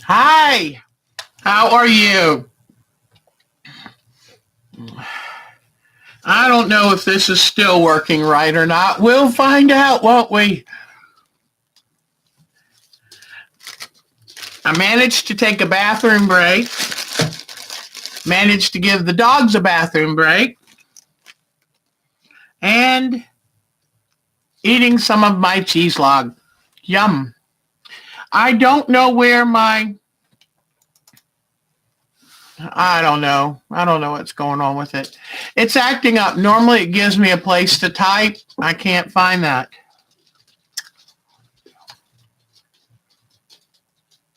Hi, how are you? I don't know if this is still working right or not. We'll find out, won't we? I managed to take a bathroom break, managed to give the dogs a bathroom break, and eating some of my cheese log. Yum. I don't know where I don't know. I don't know what's going on with it. It's acting up. Normally it gives me a place to type. I can't find that.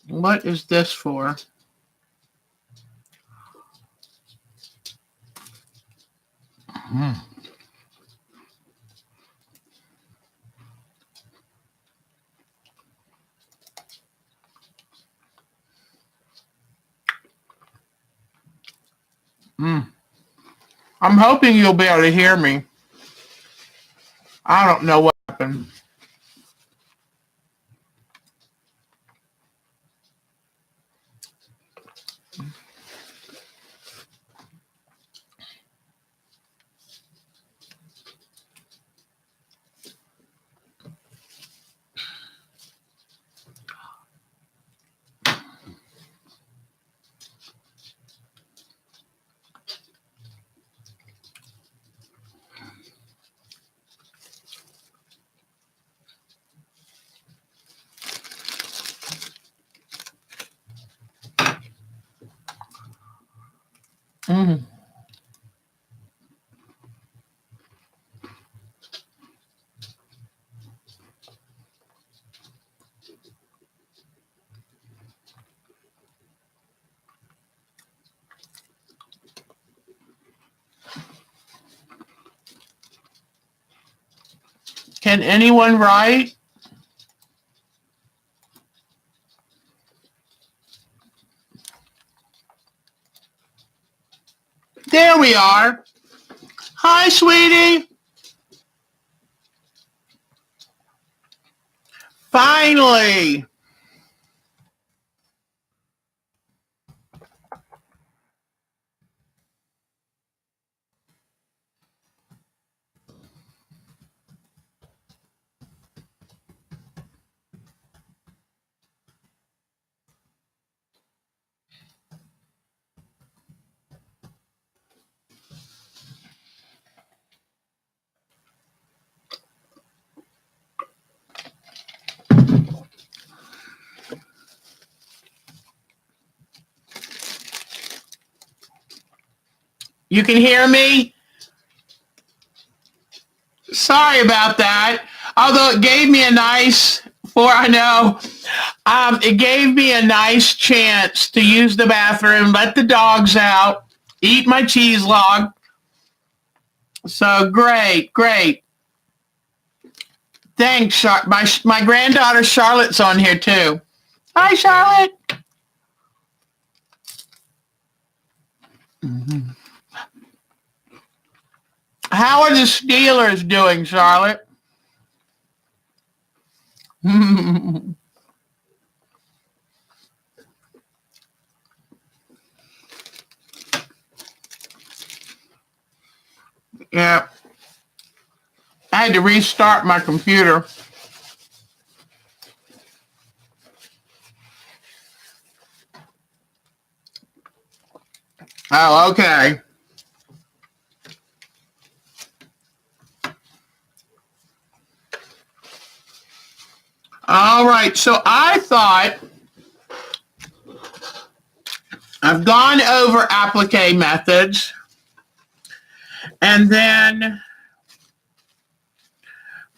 What is this for? Hmm. Mm. I'm hoping you'll be able to hear me. I don't know what happened. Mm. Can anyone write? There we are. Hi, sweetie. Finally. You can hear me? Sorry about that. Although it gave me a nice, before I know, it gave me a nice chance to use the bathroom, let the dogs out, eat my cheese log. So great, great. Thanks, my granddaughter Charlotte's on here too. Hi, Charlotte. Mhm. How are the Steelers doing, Charlotte? Yeah, I had to restart my computer. Oh, okay. All right. So I thought I've gone over applique methods, and then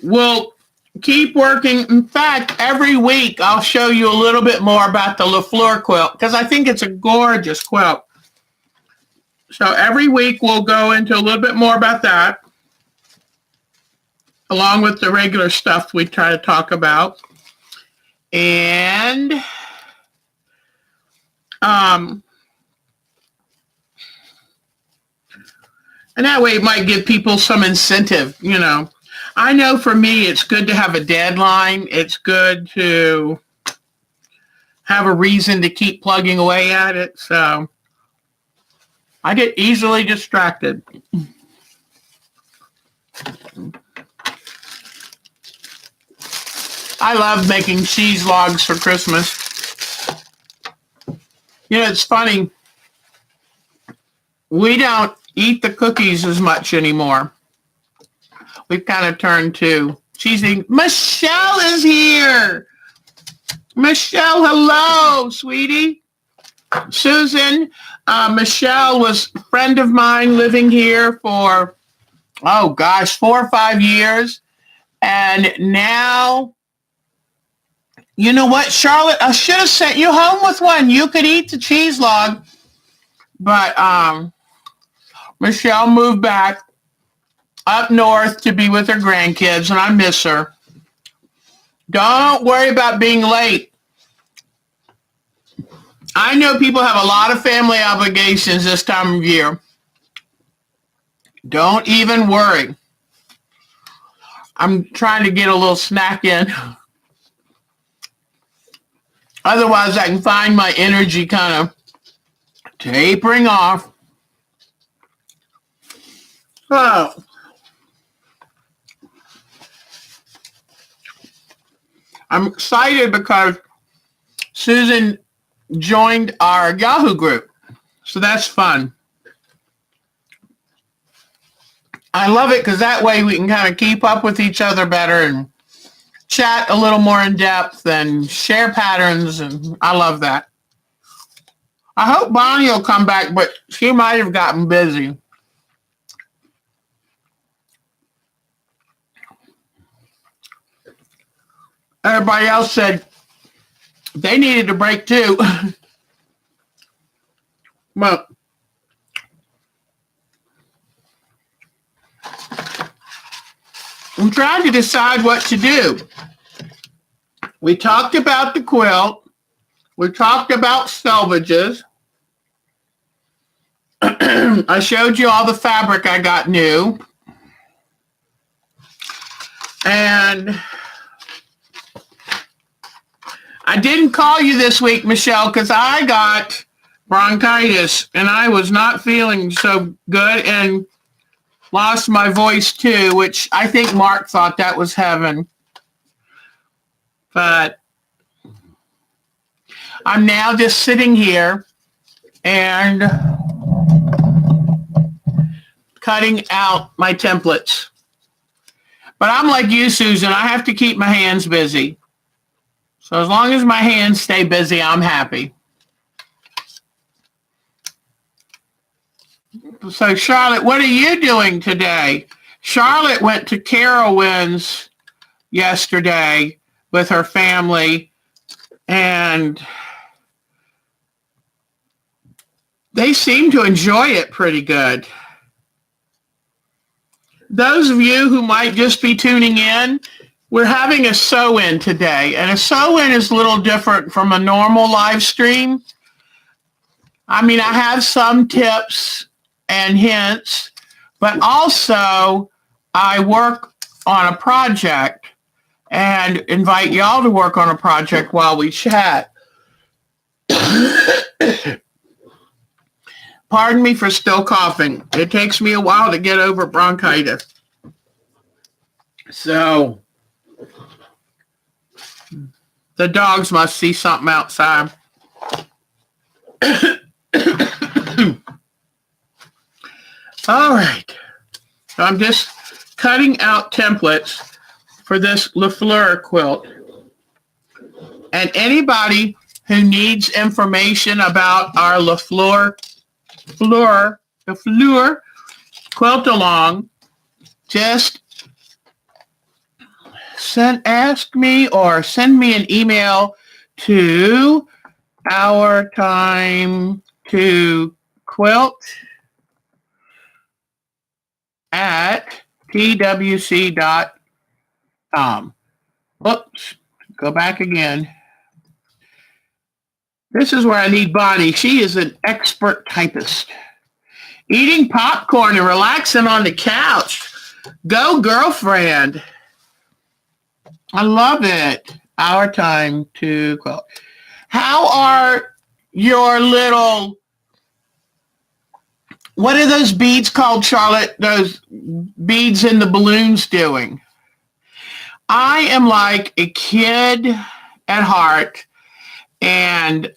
we'll keep working. In fact, every week I'll show you a little bit more about the LaFleur quilt because I think it's a gorgeous quilt. So every week we'll go into a little bit more about that, along with the regular stuff we try to talk about. And um, and that way it might give people some incentive. I know for me it's good to have a deadline. It's good to have a reason to keep plugging away at it. So I get easily distracted. I love making cheese logs for Christmas. You know, it's funny. We don't eat the cookies as much anymore. We've kind of turned to cheese eating. Michelle is here. Michelle, hello, sweetie. Susan, Michelle was a friend of mine living here for, 4 or 5 years. And now, you know what, Charlotte, I should have sent you home with one. You could eat the cheese log. But Michelle moved back up north to be with her grandkids, and I miss her. Don't worry about being late. I know people have a lot of family obligations this time of year. Don't even worry. I'm trying to get a little snack in. Otherwise, I can find my energy kind of tapering off. So, I'm excited because Susan joined our Yahoo group. So that's fun. I love it because that way we can kind of keep up with each other better and chat a little more in depth and share patterns. And I love that. I hope Bonnie will come back, but she might have gotten busy. Everybody else said they needed a break too. But I'm trying to decide what to do. We talked about the quilt. We talked about selvages. I showed you all the fabric I got new. And I didn't call you this week, Michelle, because I got bronchitis and I was not feeling so good and lost my voice too, which I think Mark thought that was heaven. But I'm now just sitting here and cutting out my templates. But I'm like you, Susan. I have to keep my hands busy. So as long as my hands stay busy, I'm happy. So Charlotte, what are you doing today? Charlotte went to Carowinds yesterday with her family, and they seem to enjoy it pretty good. Those of you who might just be tuning in, we're having a sew-in today, and a sew-in is a little different from a normal live stream. I mean, I have some tips and hints, but also I work on a project and invite y'all to work on a project while we chat. Pardon me for still coughing. It takes me a while to get over bronchitis. So the dogs must see something outside. All right. So I'm just cutting out templates for this LaFleur quilt. And anybody who needs information about our LaFleur quilt along, just ask me or send me an email to our time to quilt at twc.com. Whoops, go back again. This is where I need Bonnie. She is an expert typist. Eating popcorn and relaxing on the couch. Go, girlfriend. I love it. Our time to quilt. How are your little, what are those beads called, Charlotte? Those beads in the balloons doing? I am like a kid at heart, and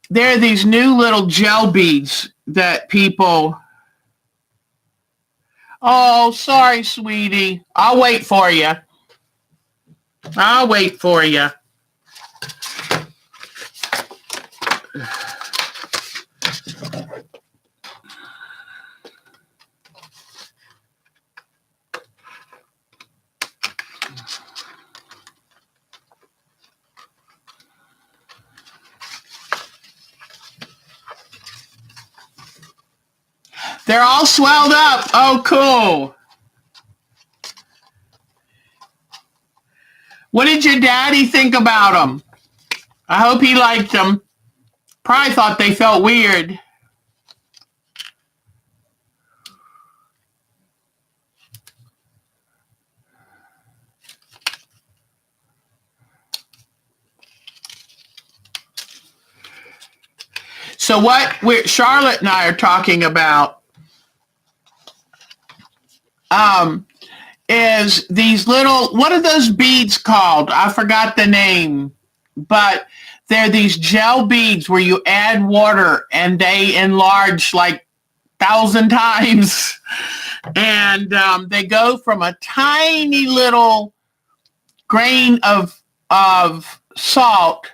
there are these new little gel beads that people. Oh, sorry, sweetie. I'll wait for you. I'll wait for you. They're all swelled up. Oh, cool. What did your daddy think about them? I hope he liked them. Probably thought they felt weird. So what Charlotte and I are talking about is these little, what are those beads called? I forgot the name, but they're these gel beads where you add water and they enlarge like 1,000 times. And they go from a tiny little grain of salt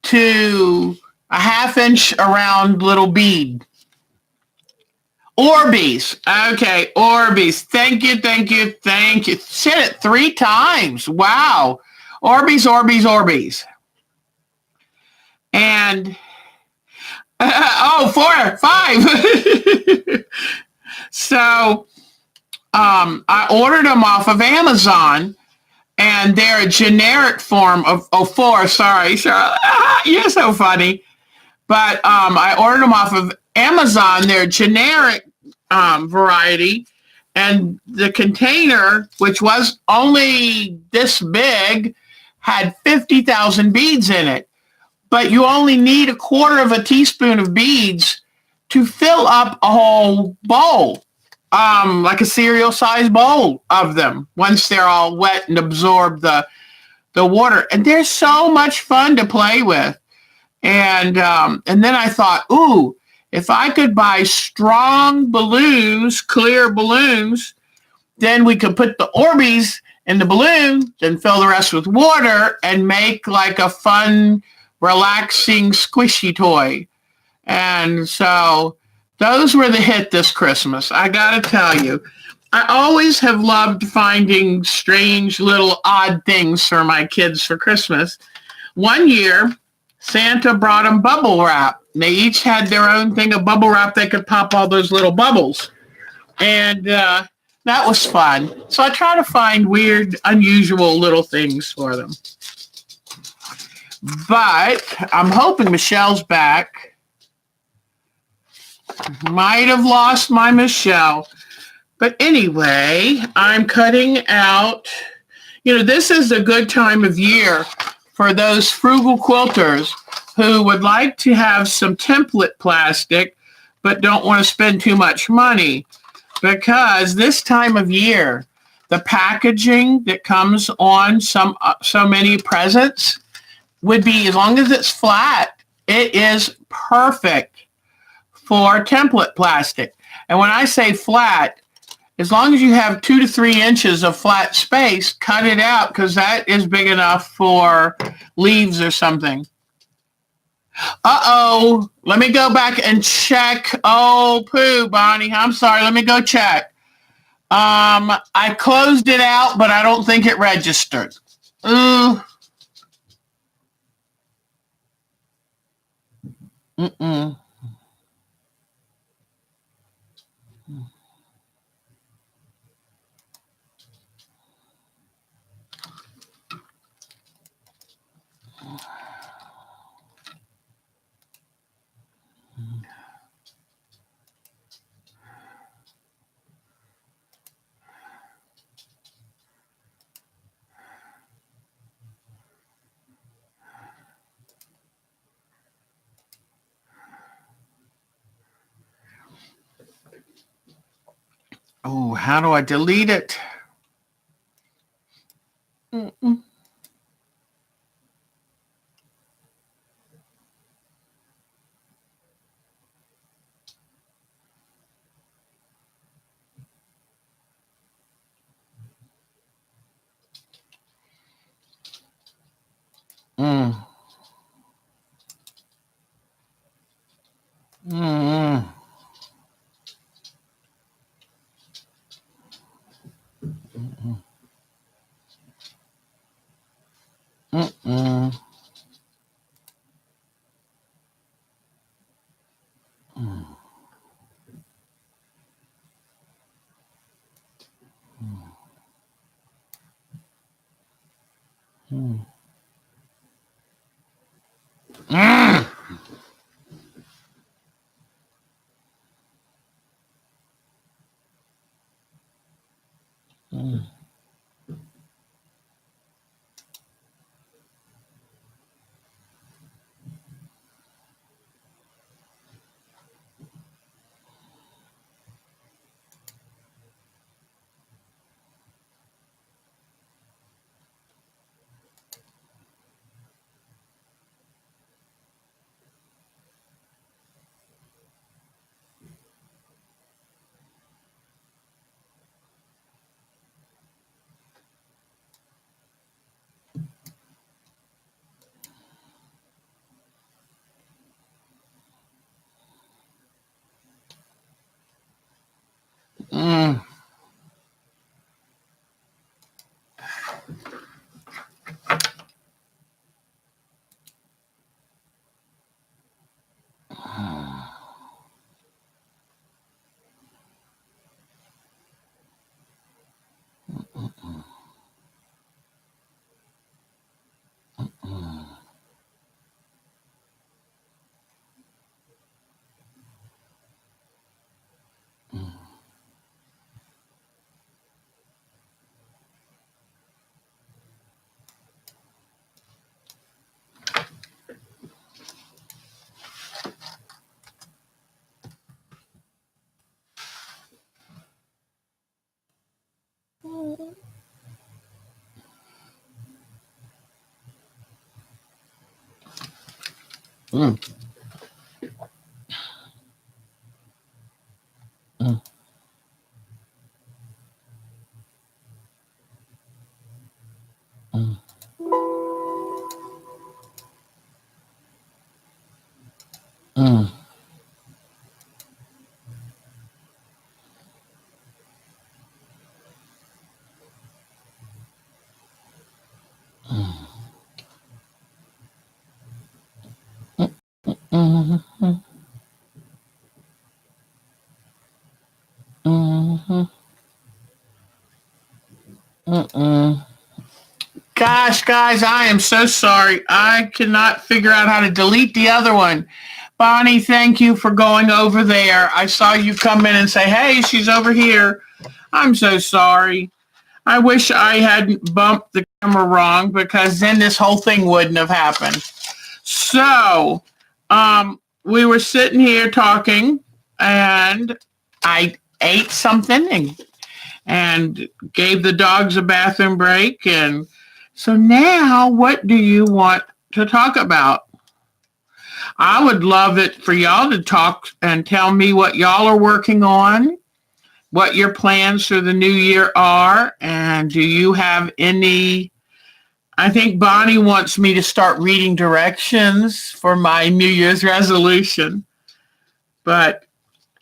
to a half inch around little bead. Orbeez. Okay, Orbeez. Thank you, thank you, thank you. Said it 3 times. Wow. Orbeez, Orbeez, Orbeez. And, 4, 5. So, I ordered them off of Amazon, and they're a generic form of, 4, sorry, Charlotte. You're so funny. But I ordered them off of Amazon. They're generic variety. And the container, which was only this big, had 50,000 beads in it. But you only need 1/4 of a teaspoon of beads to fill up a whole bowl, like a cereal-sized bowl of them once they're all wet and absorb the water. And they're so much fun to play with. And then I thought, ooh, if I could buy strong balloons, clear balloons, then we could put the Orbeez in the balloon, then fill the rest with water and make like a fun, relaxing, squishy toy. And so those were the hit this Christmas. I got to tell you, I always have loved finding strange little odd things for my kids for Christmas. One year, Santa brought them bubble wrap. They each had their own thing of bubble wrap. They could pop all those little bubbles. And that was fun. So I try to find weird, unusual little things for them. But I'm hoping Michelle's back. Might have lost my Michelle. But anyway, I'm cutting out, this is a good time of year for those frugal quilters who would like to have some template plastic but don't want to spend too much money, because this time of year, the packaging that comes on so many presents would be, as long as it's flat, it is perfect for template plastic. And when I say flat, as long as you have 2 to 3 inches of flat space, cut it out, because that is big enough for leaves or something. Uh-oh. Let me go back and check. Oh, poo, Bonnie. I'm sorry. Let me go check. I closed it out, but I don't think it registered. Ooh. Mm-mm. Oh, how do I delete it? Mm-mm. Mm. Mm. Mm-mm. Mm. Mm. Mm. Mm. Mm. Mm. Mm. Mm. Mm. Mm. Mm. Gosh, guys, I am so sorry. I cannot figure out how to delete the other one. Bonnie, thank you for going over there. I saw you come in and say, hey, she's over here. I'm so sorry. I wish I hadn't bumped the camera wrong because then this whole thing wouldn't have happened. So, we were sitting here talking and I ate something and gave the dogs a bathroom break. And so now, what do you want to talk about? I would love it for y'all to talk and tell me what y'all are working on, what your plans for the new year are, and do you have any? I think Bonnie wants me to start reading directions for my New Year's resolution, but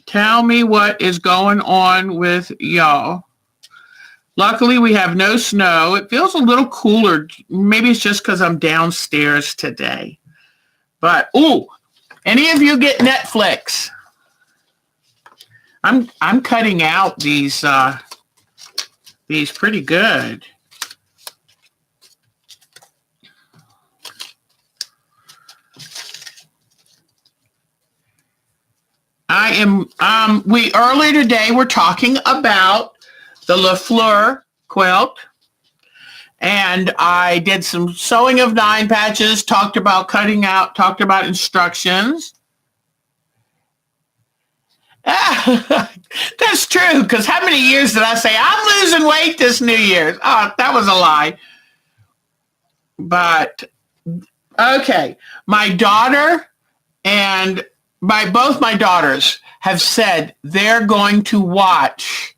tell me what is going on with y'all. Luckily, we have no snow. It feels a little cooler. Maybe it's just because I'm downstairs today. But ooh, any of you get Netflix? I'm cutting out these pretty good. I am we earlier today were talking about the LaFleur quilt, and I did some sewing of 9 patches, talked about cutting out, talked about instructions. That's true, because how many years did I say, I'm losing weight this New Year's? Oh, that was a lie. But, okay. My daughter and both my daughters have said they're going to watch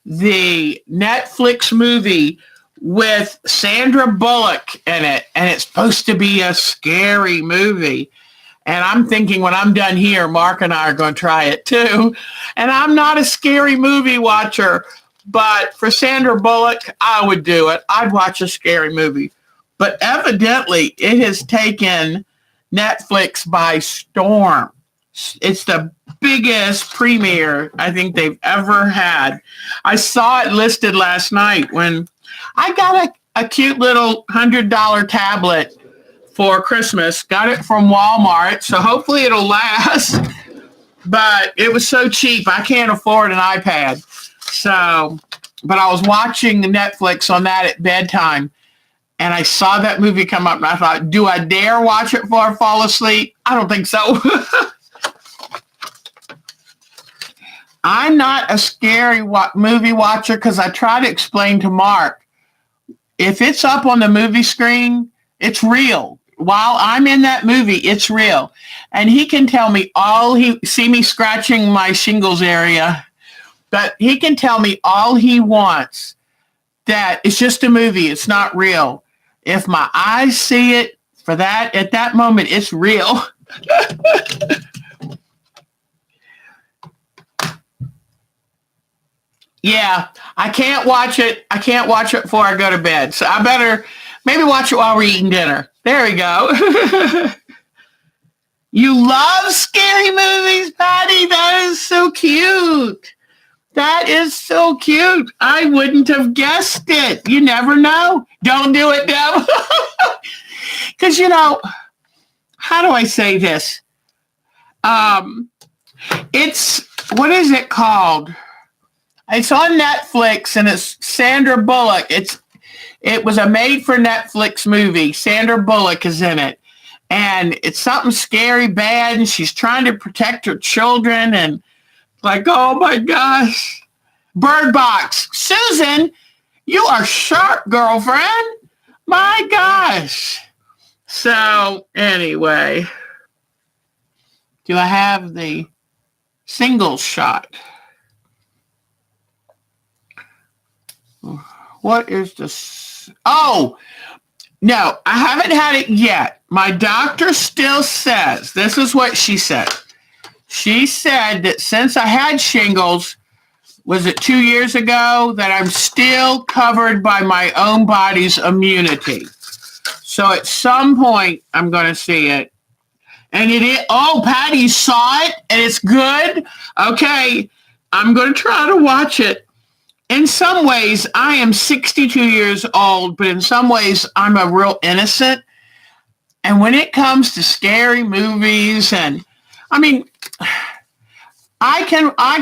the Netflix movie with Sandra Bullock in it, and it's supposed to be a scary movie. And I'm thinking when I'm done here, Mark and I are going to try it too. And I'm not a scary movie watcher, but for Sandra Bullock, I would do it. I'd watch a scary movie. But evidently, it has taken Netflix by storm. It's the biggest premiere I think they've ever had. I saw it listed last night when I got a cute little $100 tablet for Christmas. Got it from Walmart, so hopefully it'll last. But it was so cheap, I can't afford an iPad. So, but I was watching Netflix on that at bedtime, and I saw that movie come up, and I thought, do I dare watch it before I fall asleep? I don't think so. I'm not a scary movie watcher because I try to explain to Mark, if it's up on the movie screen, it's real. While I'm in that movie, it's real. And he can tell me see me scratching my shingles area, but he can tell me all he wants, that it's just a movie. It's not real. If my eyes see it at that moment, it's real. Yeah, I can't watch it. I can't watch it before I go to bed. So I better maybe watch it while we're eating dinner. There we go. You love scary movies, Patty? That is so cute. That is so cute. I wouldn't have guessed it. You never know. Don't do it, Deb. Because, how do I say this? It's, what is it called? It's on Netflix, and it's Sandra Bullock. It was a made-for-Netflix movie. Sandra Bullock is in it. And it's something scary, bad, and she's trying to protect her children, and like, oh my gosh. Bird Box. Susan, you are sharp, girlfriend. My gosh. So, anyway. Do I have the single shot? What is this? Oh, no, I haven't had it yet. My doctor still says, this is what she said. She said that since I had shingles, was it 2 years ago, that I'm still covered by my own body's immunity. So at some point, I'm going to see it. And Patty saw it, and it's good. Okay, I'm going to try to watch it. In some ways, I am 62 years old, but in some ways, I'm a real innocent. And when it comes to scary movies, and I mean, I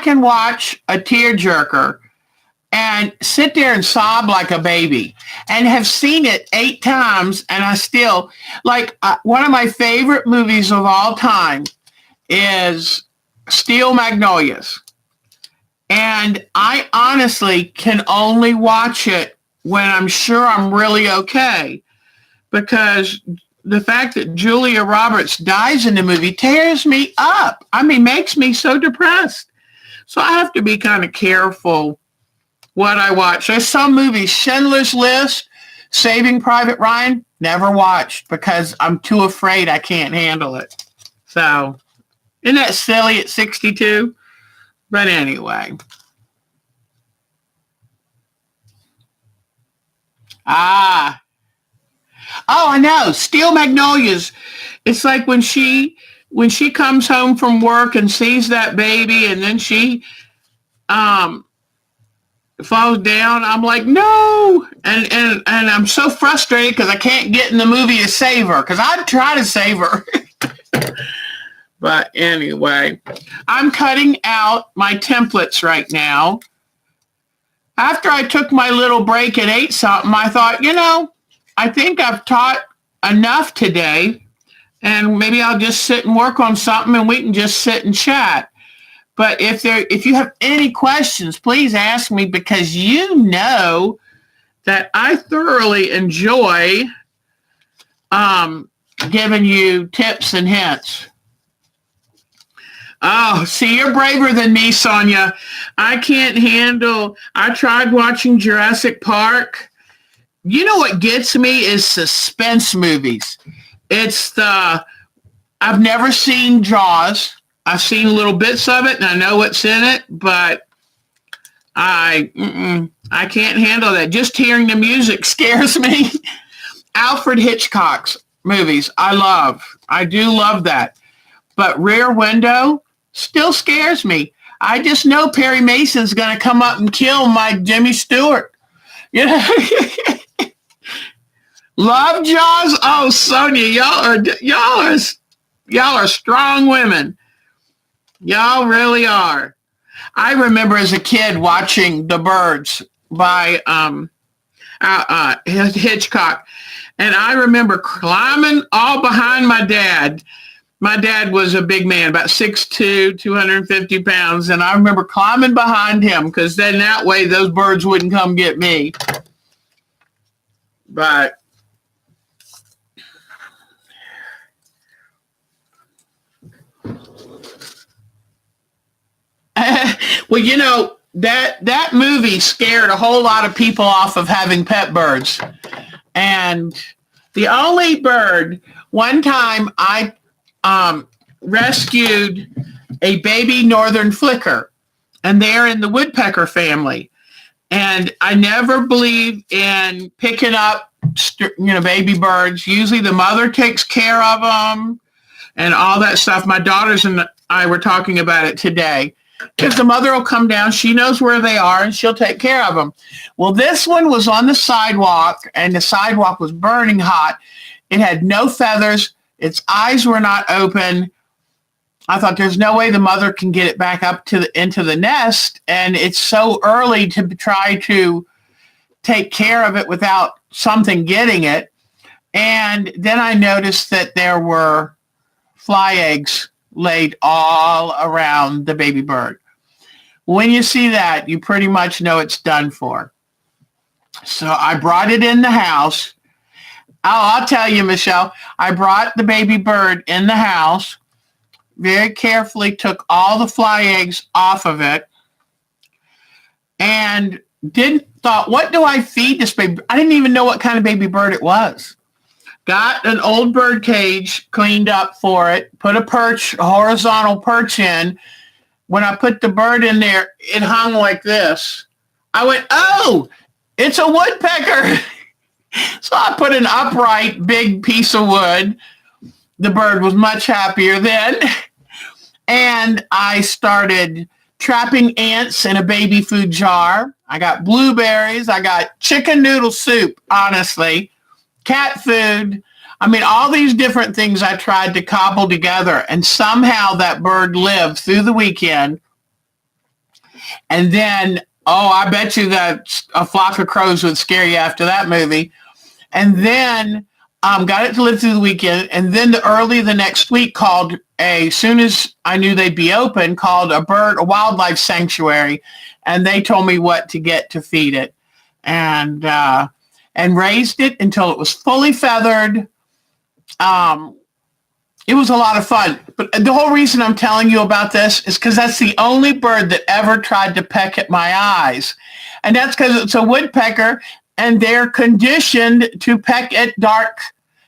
can watch a tearjerker and sit there and sob like a baby, and have seen it 8 times, and I still, one of my favorite movies of all time is Steel Magnolias. And I honestly can only watch it when I'm sure I'm really okay, because the fact that Julia Roberts dies in the movie tears me up. I mean, makes me so depressed. So I have to be kind of careful what I watch. There's some movies, Schindler's List, Saving Private Ryan, never watched because I'm too afraid I can't handle it. So, isn't that silly at 62? But anyway. Oh, I know. Steel Magnolias. It's like when she comes home from work and sees that baby, and then she falls down. I'm like, no. And I'm so frustrated because I can't get in the movie to save her, because I'd try to save her. But anyway, I'm cutting out my templates right now. After I took my little break and ate something, I thought, I think I've taught enough today, and maybe I'll just sit and work on something, and we can just sit and chat. But if you have any questions, please ask me, because you know that I thoroughly enjoy giving you tips and hints. Oh, see, you're braver than me, Sonia. I can't handle. I tried watching Jurassic Park. You know what gets me is suspense movies. I've never seen Jaws. I've seen little bits of it and I know what's in it, but I can't handle that. Just hearing the music scares me. Alfred Hitchcock's movies, I do love that. But Rear Window still scares me. I just know Perry Mason's going to come up and kill my Jimmy Stewart. You know? Love Jaws. Oh, Sonia, y'all are strong women. Y'all really are. I remember as a kid watching The Birds by Hitchcock, and I remember climbing all behind my dad. My dad was a big man, about 6'2", 250 pounds, and I remember climbing behind him because then that way those birds wouldn't come get me. But well, you know, that movie scared a whole lot of people off of having pet birds. And the only bird, one time I rescued a baby northern flicker, and they're in the woodpecker family. And I never believe in picking up, baby birds. Usually the mother takes care of them and all that stuff. My daughters and I were talking about it today. Because the mother will come down, she knows where they are, and she'll take care of them. Well, this one was on the sidewalk, and the sidewalk was burning hot. It had no feathers. Its eyes were not open. I thought there's no way the mother can get it back up into the nest, and it's so early to try to take care of it without something getting it. And then I noticed that there were fly eggs laid all around the baby bird. When you see that, you pretty much know it's done for. So I brought it in the house. I'll tell you, Michelle, I brought the baby bird in the house, very carefully took all the fly eggs off of it, and thought, what do I feed this baby? I didn't even know what kind of baby bird it was. Got an old bird cage cleaned up for it, put a horizontal perch in. When I put the bird in there, it hung like this. I went, oh, it's a woodpecker. So I put an upright big piece of wood. The bird was much happier then. And I started trapping ants in a baby food jar. I got blueberries. I got chicken noodle soup, honestly. Cat food. I mean, all these different things I tried to cobble together, and somehow that bird lived through the weekend. And then, I bet you that A Flock of Crows would scare you after that movie. And then got it to live through the weekend. And then early the next week as soon as I knew they'd be open, called a wildlife sanctuary. And they told me what to get to feed it. And raised it until it was fully feathered. It was a lot of fun. But the whole reason I'm telling you about this is because that's the only bird that ever tried to peck at my eyes. And that's because it's a woodpecker, and they're conditioned to peck at dark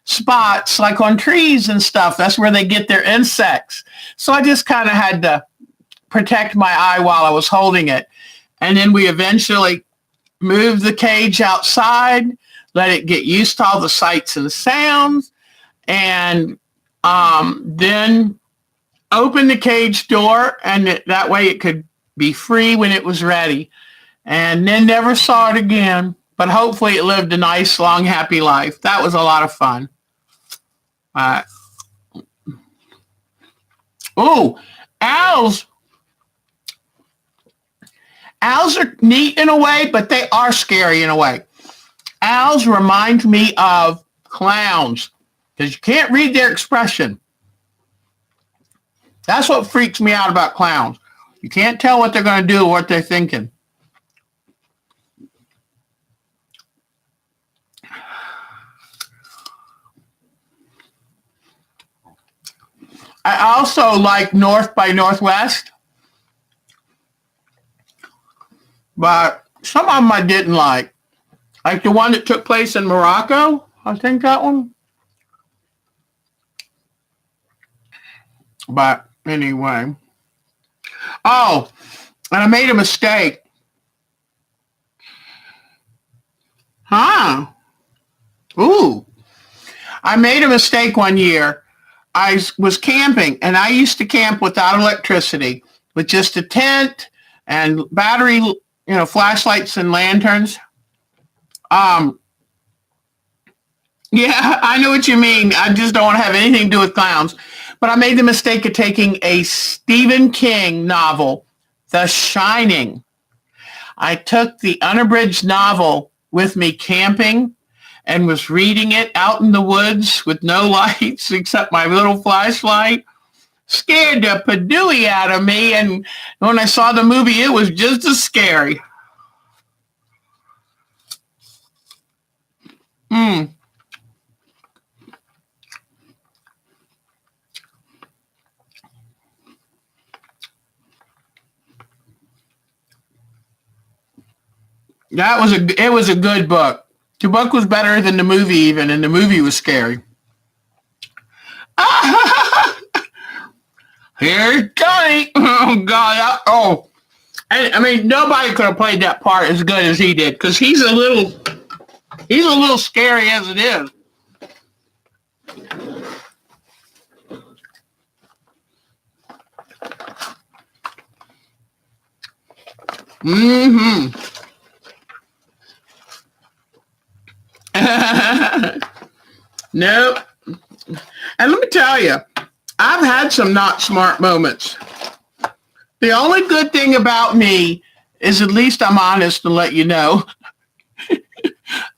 spots like on trees and stuff. That's where they get their insects. So I just kind of had to protect my eye while I was holding it. And then we eventually moved the cage outside, let it get used to all the sights and the sounds, and then opened the cage door, and that way it could be free when it was ready. And then never saw it again, but hopefully it lived a nice, long, happy life. That was a lot of fun. Owls. Owls are neat in a way, but they are scary in a way. Owls remind me of clowns because you can't read their expression. That's what freaks me out about clowns. You can't tell what they're going to do or what they're thinking. I also like North by Northwest, but some of them I didn't like. Like the one that took place in Morocco, I think that one. But anyway. Oh, and I made a mistake. Huh? Ooh. I made a mistake one year. I was camping, and I used to camp without electricity, with just a tent and battery, flashlights and lanterns. Um, yeah, I know what you mean. I just don't want to have anything to do with clowns. But I made the mistake of taking a Stephen King novel, The Shining. I took the unabridged novel with me camping and was reading it out in the woods with no lights except my little flashlight. Scared the padooey out of me, and when I saw the movie, it was just as scary. Mm. It was a good book. The book was better than the movie even, and the movie was scary. Here's Johnny. Oh God. Oh, and I mean nobody could have played that part as good as he did because he's a little scary as it is. Mm-hmm. Nope. And let me tell you, I've had some not smart moments. The only good thing about me is at least I'm honest and let you know.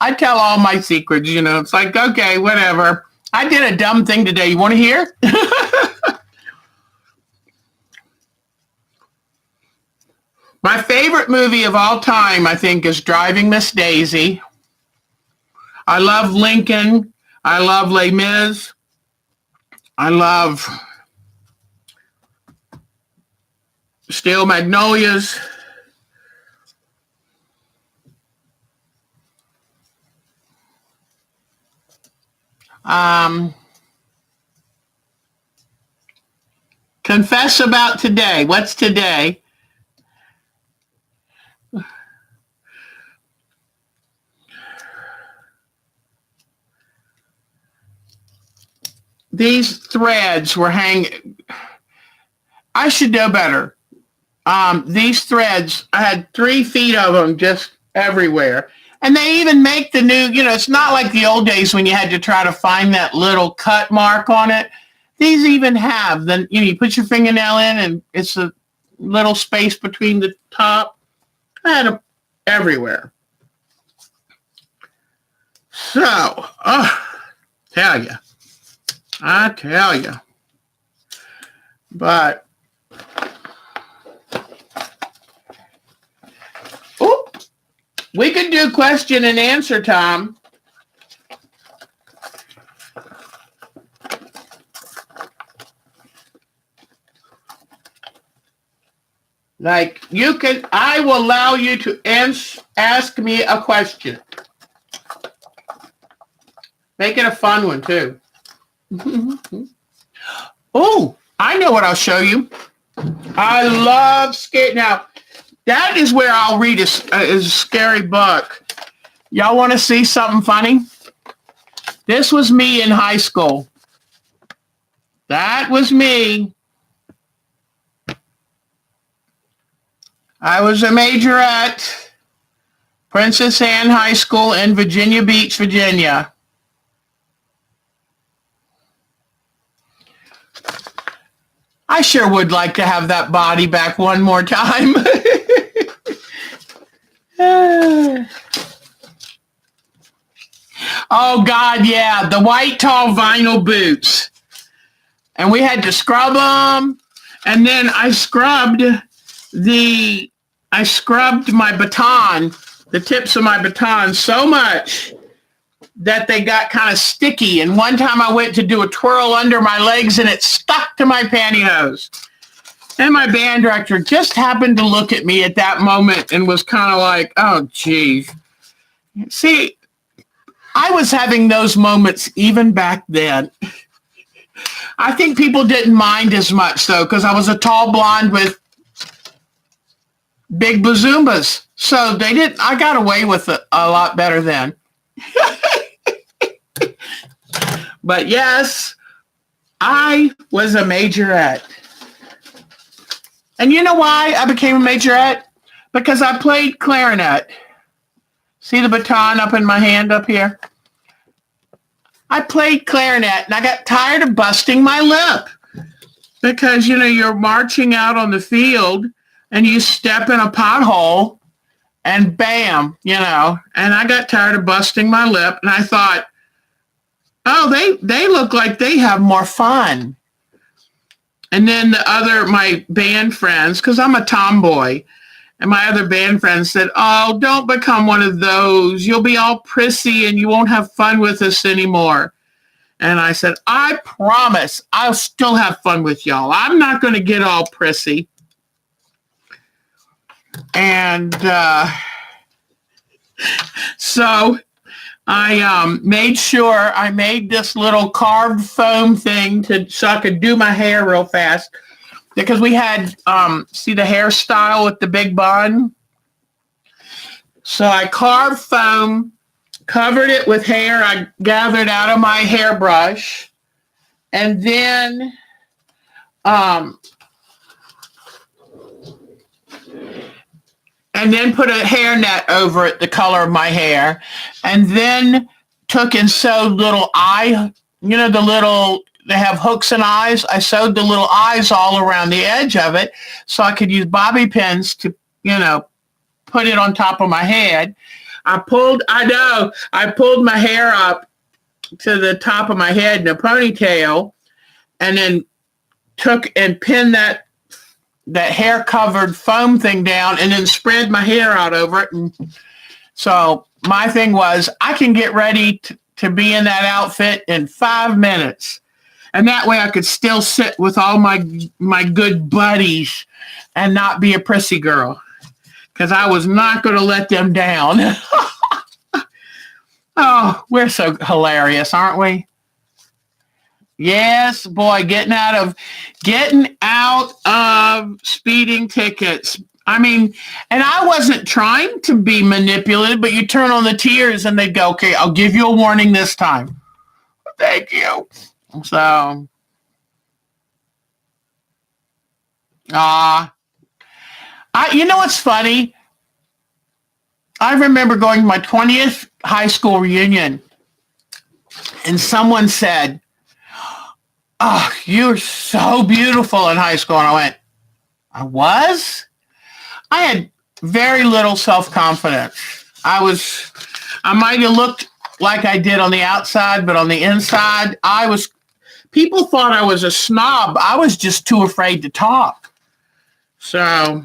I tell all my secrets, It's like, okay, whatever. I did a dumb thing today. You want to hear? My favorite movie of all time, I think, is Driving Miss Daisy. I love Lincoln. I love Les Mis. I love Steel Magnolias. Confess about today. What's today? These threads were hanging. I should know better. These threads, I had 3 feet of them just everywhere. And they even make the new, it's not like the old days when you had to try to find that little cut mark on it. These even have, then you put your fingernail in and it's a little space between the top. I had them everywhere. So, I tell you. But, we could do question and answer, Tom. Like, I will allow you to ask me a question. Make it a fun one, too. Oh, I know what I'll show you. I love scary. Now, that is where I'll read a scary book. Y'all want to see something funny? This was me in high school. That was me. I was a major at Princess Anne High School in Virginia Beach, Virginia. I sure would like to have that body back one more time. Oh, God, yeah. The white tall vinyl boots. And we had to scrub them. And then I scrubbed the I scrubbed my baton, the tips of my baton so much that they got kind of sticky. And one time I went to do a twirl under my legs and it stuck to my pantyhose. And my band director just happened to look at me at that moment and was kind of like, oh, geez. See, I was having those moments even back then. I think people didn't mind as much, though, because I was a tall blonde with big bazoombas. So they didn't, I got away with it a lot better then. But yes, I was a majorette. And you know why I became a majorette? Because I played clarinet. See the baton up in my hand up here? I played clarinet and I got tired of busting my lip. Because, you know, you're marching out on the field and you step in a pothole and bam, you know. And I got tired of busting my lip and I thought, oh, they look like they have more fun. And then my band friends, because I'm a tomboy, and my other band friends said, oh, don't become one of those. You'll be all prissy and you won't have fun with us anymore. And I said, I promise I'll still have fun with y'all. I'm not going to get all prissy. And so I made sure I made this little carved foam thing so I could do my hair real fast. Because we had, see the hairstyle with the big bun? So I carved foam, covered it with hair I gathered out of my hairbrush, and then put a hairnet over it, the color of my hair, and then took and sewed little they have hooks and eyes. I sewed the little eyes all around the edge of it so I could use bobby pins to, put it on top of my head. I pulled my hair up to the top of my head in a ponytail and then took and pinned that hair covered foam thing down and then spread my hair out over it. And so my thing was I can get ready to be in that outfit in 5 minutes. And that way I could still sit with all my good buddies and not be a prissy girl. Because I was not going to let them down. Oh, we're so hilarious, aren't we? Yes, boy, getting out of speeding tickets. I mean, and I wasn't trying to be manipulative, but you turn on the tears and they go, okay, I'll give you a warning this time. Thank you. So, you know what's funny? I remember going to my 20th high school reunion, and someone said, oh, you're so beautiful in high school. And I went, I was? I had very little self-confidence. I might have looked like I did on the outside, but on the inside, people thought I was a snob. I was just too afraid to talk. So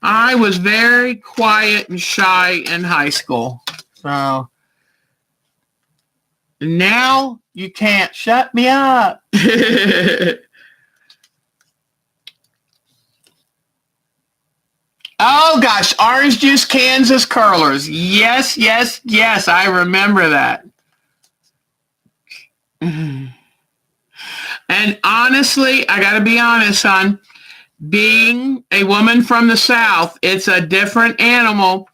I was very quiet and shy in high school. So now you can't shut me up. Oh gosh, orange juice, Kansas curlers. Yes, yes, yes. I remember that. And honestly, I got to be honest, son. Being a woman from the South, it's a different animal.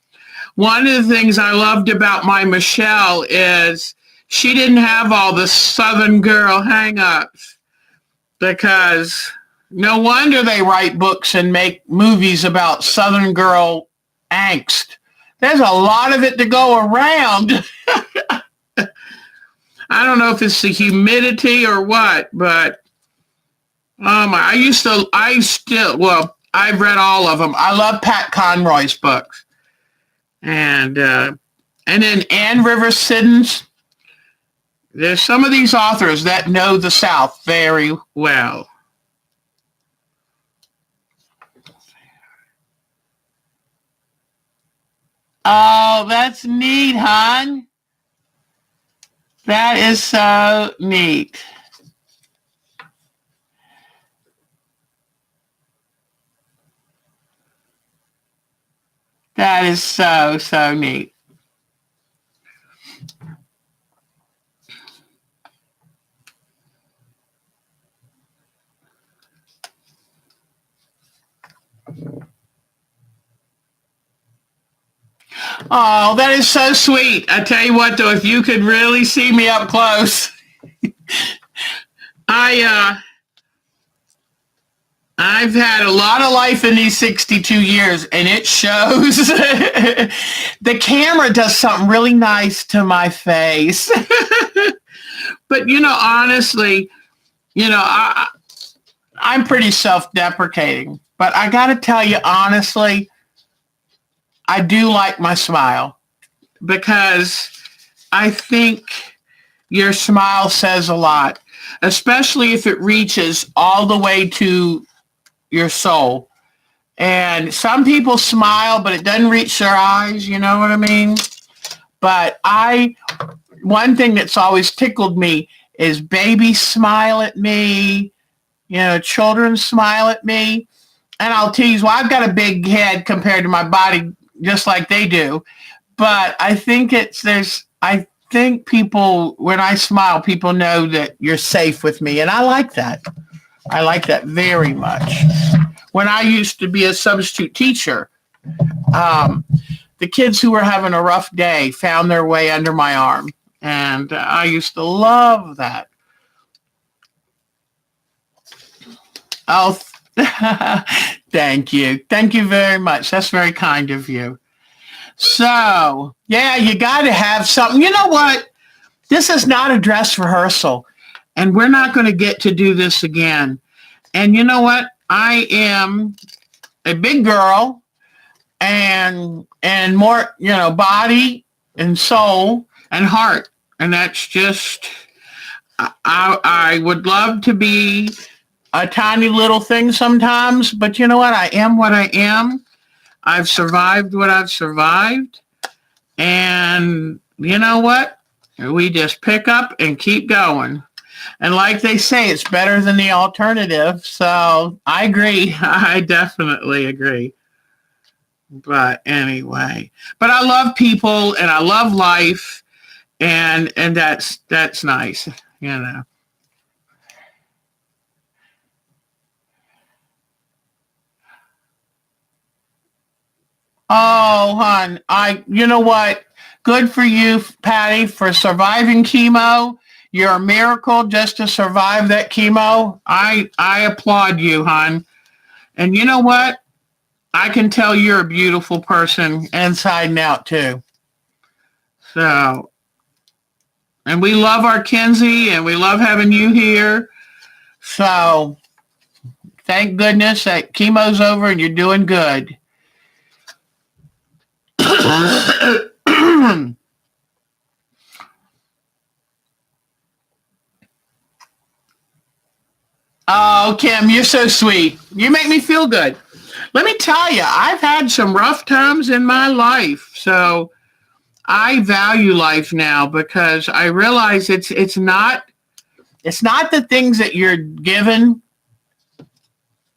One of the things I loved about my Michelle is she didn't have all the Southern girl hang-ups, because no wonder they write books and make movies about Southern girl angst. There's a lot of it to go around. I don't know if it's the humidity or what, but I've read all of them. I love Pat Conroy's books. And then Ann Rivers Siddons. There's some of these authors that know the South very well. Oh, that's neat, hon. That is so neat. That is so, so neat. Oh, that is so sweet. I tell you what, though, if you could really see me up close, I I've had a lot of life in these 62 years, and it shows. The camera does something really nice to my face. But honestly, you know, I I'm pretty self-deprecating, but I got to tell you honestly, I do like my smile because I think your smile says a lot, especially if it reaches all the way to your soul. And some people smile, but it doesn't reach their eyes. You know what I mean? But one thing that's always tickled me is babies smile at me, children smile at me. And I'll tease, well, I've got a big head compared to my body, just like they do. But I think people, when I smile, people know that you're safe with me. And I like that. I like that very much. When I used to be a substitute teacher, um, the kids who were having a rough day found their way under my arm. And I used to love that. Oh, thank you. Thank you very much. That's very kind of you. So, yeah, you got to have something. You know what? This is not a dress rehearsal, and we're not going to get to do this again. And you know what? I am a big girl and more, body and soul and heart. And that's just I would love to be a tiny little thing sometimes, but you know what? I am what I am. I've survived what I've survived. And you know what? We just pick up and keep going. And like they say, it's better than the alternative. So I agree. I definitely agree. But anyway, but I love people and I love life, and that's nice, you know. Oh, hon, you know what? Good for you, Patty, for surviving chemo. You're a miracle just to survive that chemo. I applaud you, hon. And you know what? I can tell you're a beautiful person inside and out too. So, and we love our Kenzie, and we love having you here. So, thank goodness that chemo's over and you're doing good. Oh, Kim, you're so sweet. You make me feel good. Let me tell you, I've had some rough times in my life. So I value life now because I realize it's not the things that you're given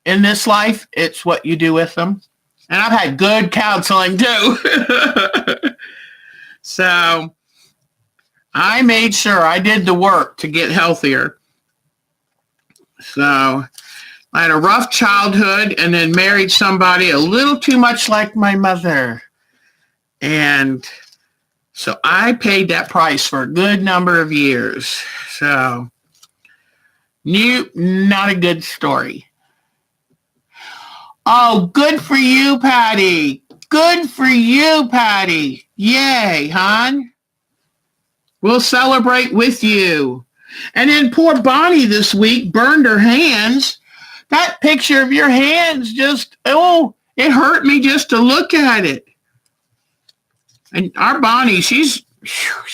in this life, it's what you do with them. And I've had good counseling too. So I made sure I did the work to get healthier. So I had a rough childhood and then married somebody a little too much like my mother. And so I paid that price for a good number of years. So not a good story. Oh, good for you, Patty. Good for you, Patty. Yay, hon. We'll celebrate with you. And then poor Bonnie this week burned her hands. That picture of your hands it hurt me just to look at it. And our Bonnie, she's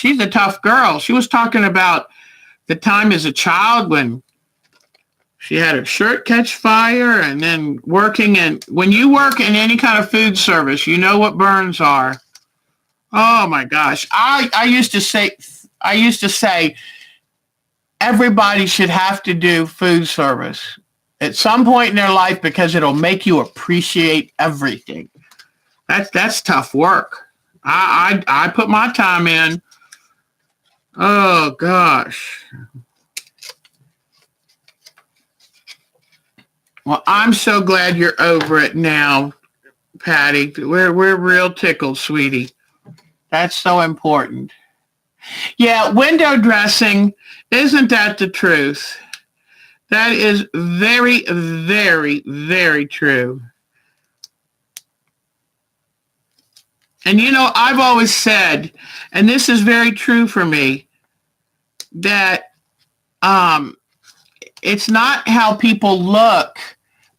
a tough girl. She was talking about the time as a child when she had her shirt catch fire and then when you work in any kind of food service, you know what burns are. Oh my gosh. I used to say everybody should have to do food service at some point in their life because it'll make you appreciate everything. That's tough work. I put my time in. Oh gosh. Well, I'm so glad you're over it now, Patty. We're real tickled, sweetie. That's so important. Yeah, window dressing, isn't that the truth? That is very, very, very true. And you know, I've always said, and this is very true for me, that um, it's not how people look,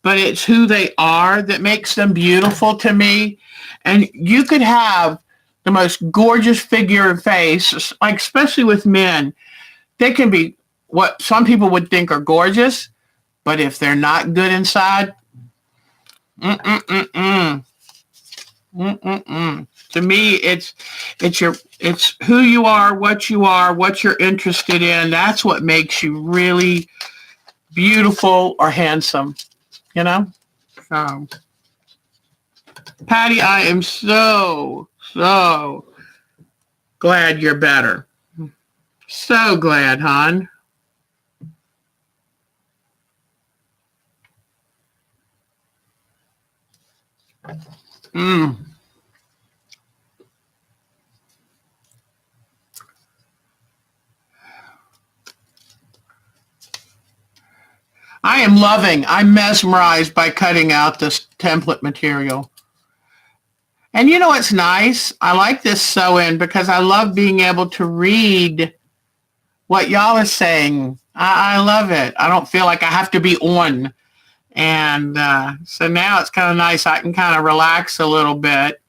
but it's who they are that makes them beautiful to me. And you could have the most gorgeous figure and face, like especially with men, they can be what some people would think are gorgeous, but if they're not good inside, mm-mm-mm-mm. Mm-mm-mm. To me, it's who you are, what you're interested in. That's what makes you really beautiful or handsome. You know. So, Patty, I am so glad you're better. So glad, hon. Mm. I'm mesmerized by cutting out this template material. And you know what's nice? I like this sew in because I love being able to read what y'all are saying. I love it. I don't feel like I have to be on. And so now it's kind of nice. I can kind of relax a little bit.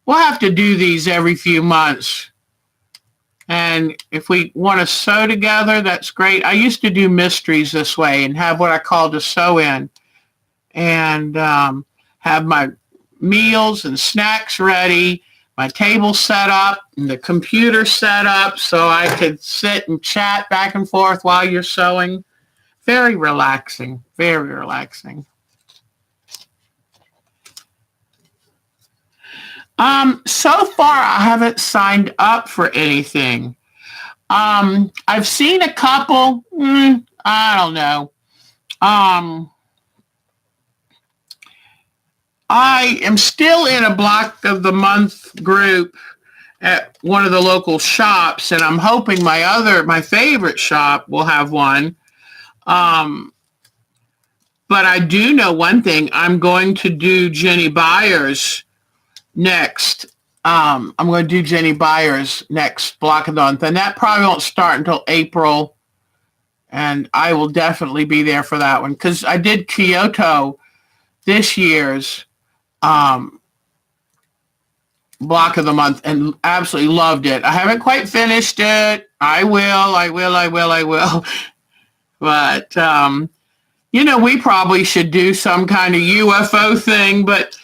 We'll have to do these every few months. And if we want to sew together, that's great. I used to do mysteries this way and have what I called a sew in and have my meals and snacks ready, my table set up, and the computer set up so I could sit and chat back and forth while you're sewing. Very relaxing, very relaxing. So far I haven't signed up for anything. I've seen a couple, I don't know. Um, I am still in a block of the month group at one of the local shops, and I'm hoping my favorite shop will have one. Um, but I do know one thing. I'm going to do Jenny Byers next. I'm going to do Jenny Byers next block of the month, and that probably won't start until April. And I will definitely be there for that one because I did Kyoto this year's um, block of the month and absolutely loved it. I haven't quite finished it. I will. But, you know, we probably should do some kind of UFO thing, but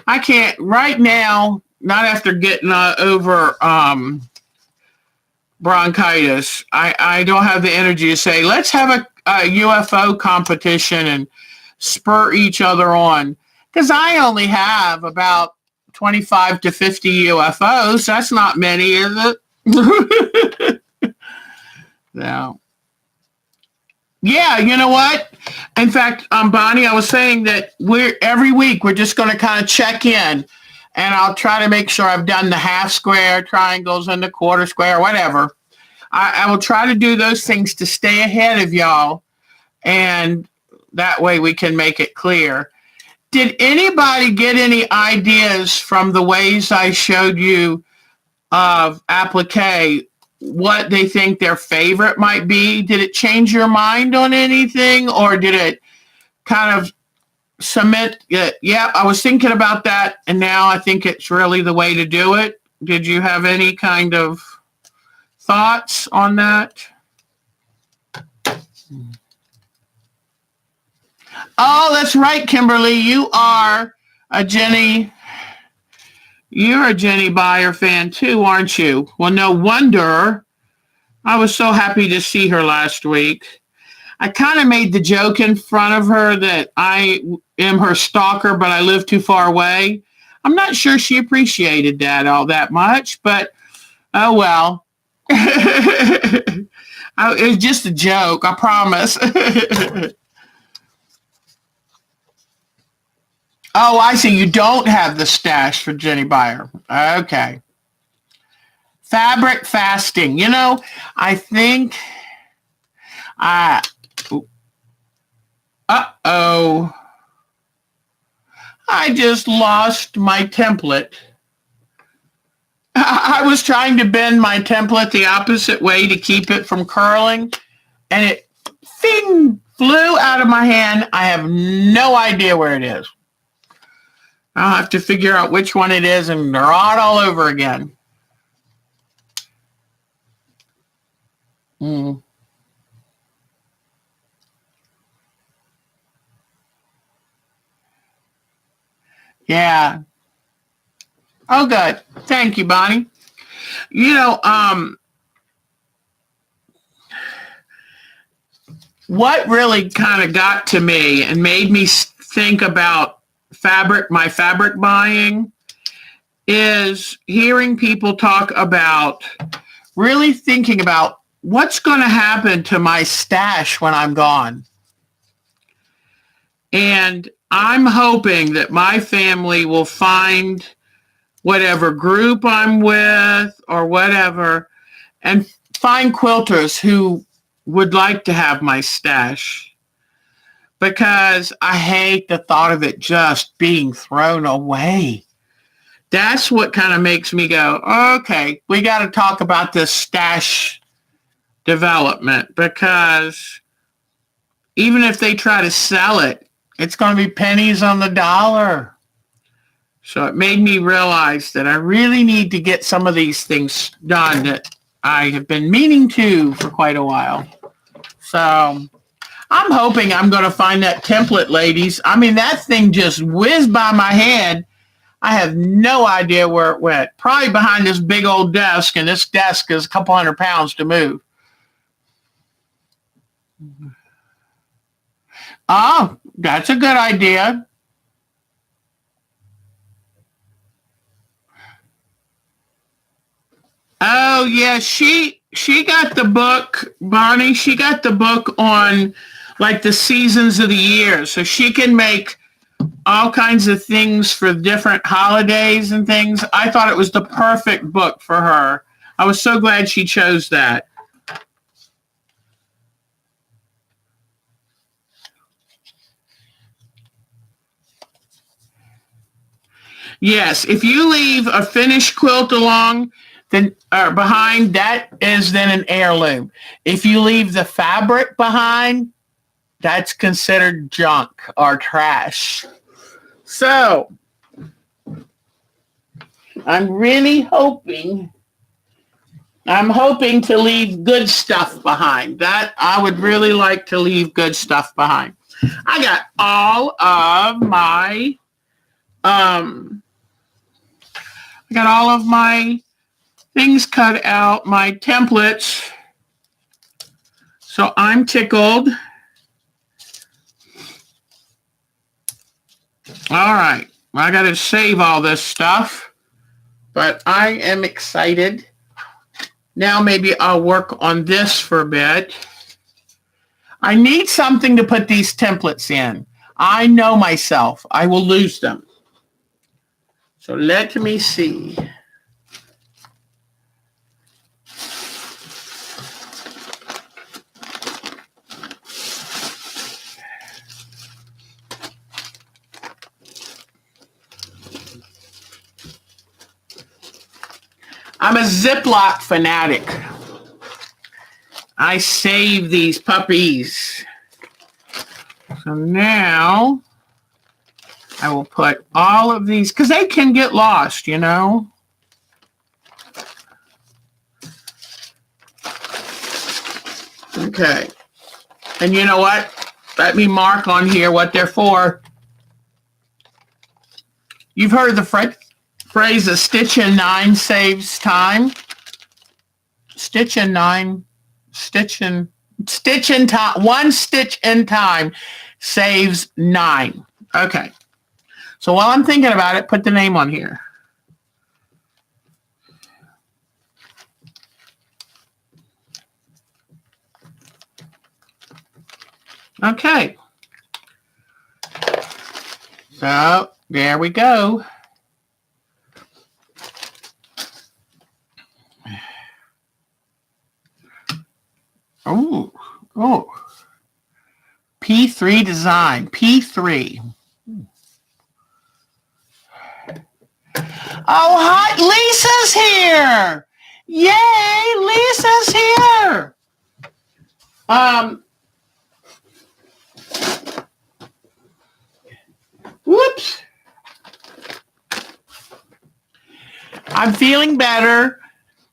I can't right now, not after getting over bronchitis. I don't have the energy to say, let's have a UFO competition and spur each other on. Because I only have about 25 to 50 UFOs. That's not many, is it? No. Yeah, you know what? In fact, Bonnie, I was saying that every week we're just going to kind of check in, and I'll try to make sure I've done the half square, triangles, and the quarter square, whatever. I will try to do those things to stay ahead of y'all, and that way we can make it clear. Did anybody get any ideas from the ways I showed you of applique, what they think their favorite might be? Did it change your mind on anything, or did it kind of cement it? Yeah, I was thinking about that, and now I think it's really the way to do it. Did you have any kind of thoughts on that? Oh, that's right, Kimberly. You are a Jenny You're a Jenny Beyer fan too, aren't you? Well, no wonder. I was so happy to see her last week. I kind of made the joke in front of her that I am her stalker, but I live too far away. I'm not sure she appreciated that all that much, but oh well. It was just a joke, I promise. Oh, I see. You don't have the stash for Jenny Beyer. Okay. Fabric fasting. I think I. Uh-oh. I just lost my template. I was trying to bend my template the opposite way to keep it from curling, and it flew out of my hand. I have no idea where it is. I'll have to figure out which one it is and draw it all over again. Yeah. Oh, good. Thank you, Bonnie. You know, what really kind of got to me and made me think about my fabric buying, is hearing people talk about really thinking about what's going to happen to my stash when I'm gone. And I'm hoping that my family will find whatever group I'm with or whatever, and find quilters who would like to have my stash, because I hate the thought of it just being thrown away. That's what kind of makes me go, okay, we got to talk about this stash development, because even if they try to sell it, it's going to be pennies on the dollar. So it made me realize that I really need to get some of these things done that I have been meaning to for quite a while. So I'm hoping I'm going to find that template, ladies. I mean, that thing just whizzed by my head. I have no idea where it went. Probably behind this big old desk, and this desk is a couple 100 pounds to move. Oh, that's a good idea. Oh, yeah, she got the book, Bonnie. She got the book on like the seasons of the year, so she can make all kinds of things for different holidays and things. I thought it was the perfect book for her. I was so glad she chose that. Yes, if you leave a finished quilt along, then behind, that is then an heirloom. If you leave the fabric behind, that's considered junk or trash. So I'm hoping to leave good stuff behind. That I would really like to leave good stuff behind. I got all of my things cut out, my templates. So I'm tickled. All right. I got to save all this stuff, but I am excited. Now maybe I'll work on this for a bit. I need something to put these templates in. I know myself. I will lose them. So let me see. I'm a Ziploc fanatic. I save these puppies. So now I will put all of these, because they can get lost, you know. Okay. And you know what? Let me mark on here what they're for. You've heard of the Phrase a stitch in 9 saves time. Stitch in 9, stitch in time. 1 stitch in time saves 9. Okay. So while I'm thinking about it, put the name on here. Okay. So there we go. Oh. P3 design. P3. Oh, hi. Lisa's here. Yay, Lisa's here. Whoops. I'm feeling better,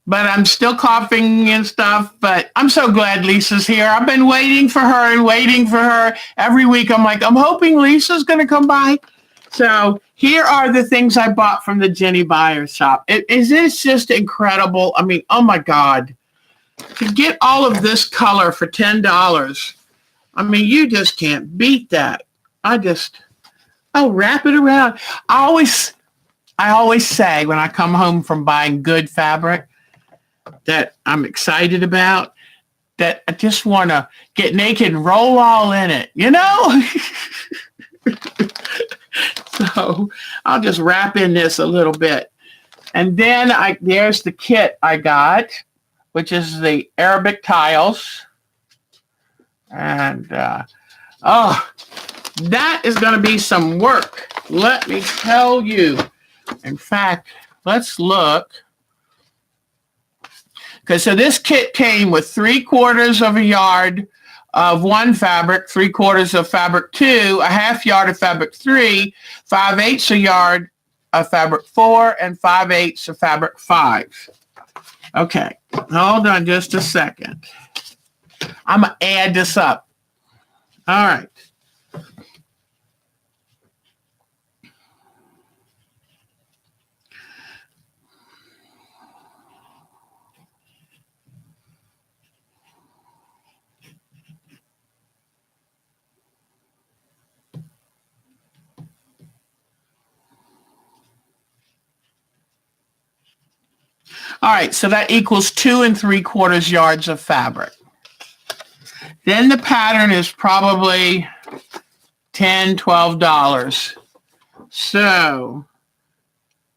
but I'm still coughing and stuff. But I'm so glad Lisa's here. I've been waiting for her and waiting for her. Every week I'm like, I'm hoping Lisa's going to come by. So here are the things I bought from the Jenny Buyer shop. It's just incredible. I mean, oh my God. To get all of this color for $10, I mean, you just can't beat that. I'll wrap it around. I always say when I come home from buying good fabric that I'm excited about, that I just want to get naked and roll all in it, you know? So I'll just wrap in this a little bit. And then there's the kit I got, which is the Arabic tiles. And, that is going to be some work. Let me tell you. In fact, let's look. Okay, so this kit came with 3/4 of a yard of one fabric, 3/4 of fabric 2, a half yard of fabric 3, 5/8 a yard of fabric 4, and 5/8 of fabric 5. Okay, hold on just a second. I'm going to add this up. All right. All right, so that equals 2 3/4 yards of fabric. Then the pattern is probably $10, $12. So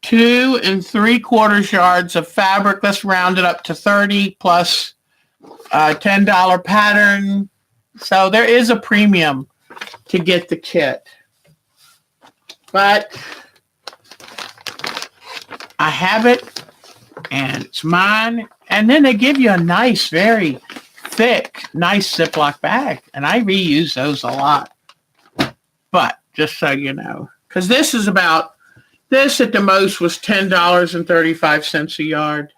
2 3/4 yards of fabric. Let's round it up to 30 plus $10 pattern. So there is a premium to get the kit. But I have it and it's mine. And then they give you a nice, very thick, nice Ziploc bag. And I reuse those a lot. But just so you know, because this at the most was $10.35 a yard.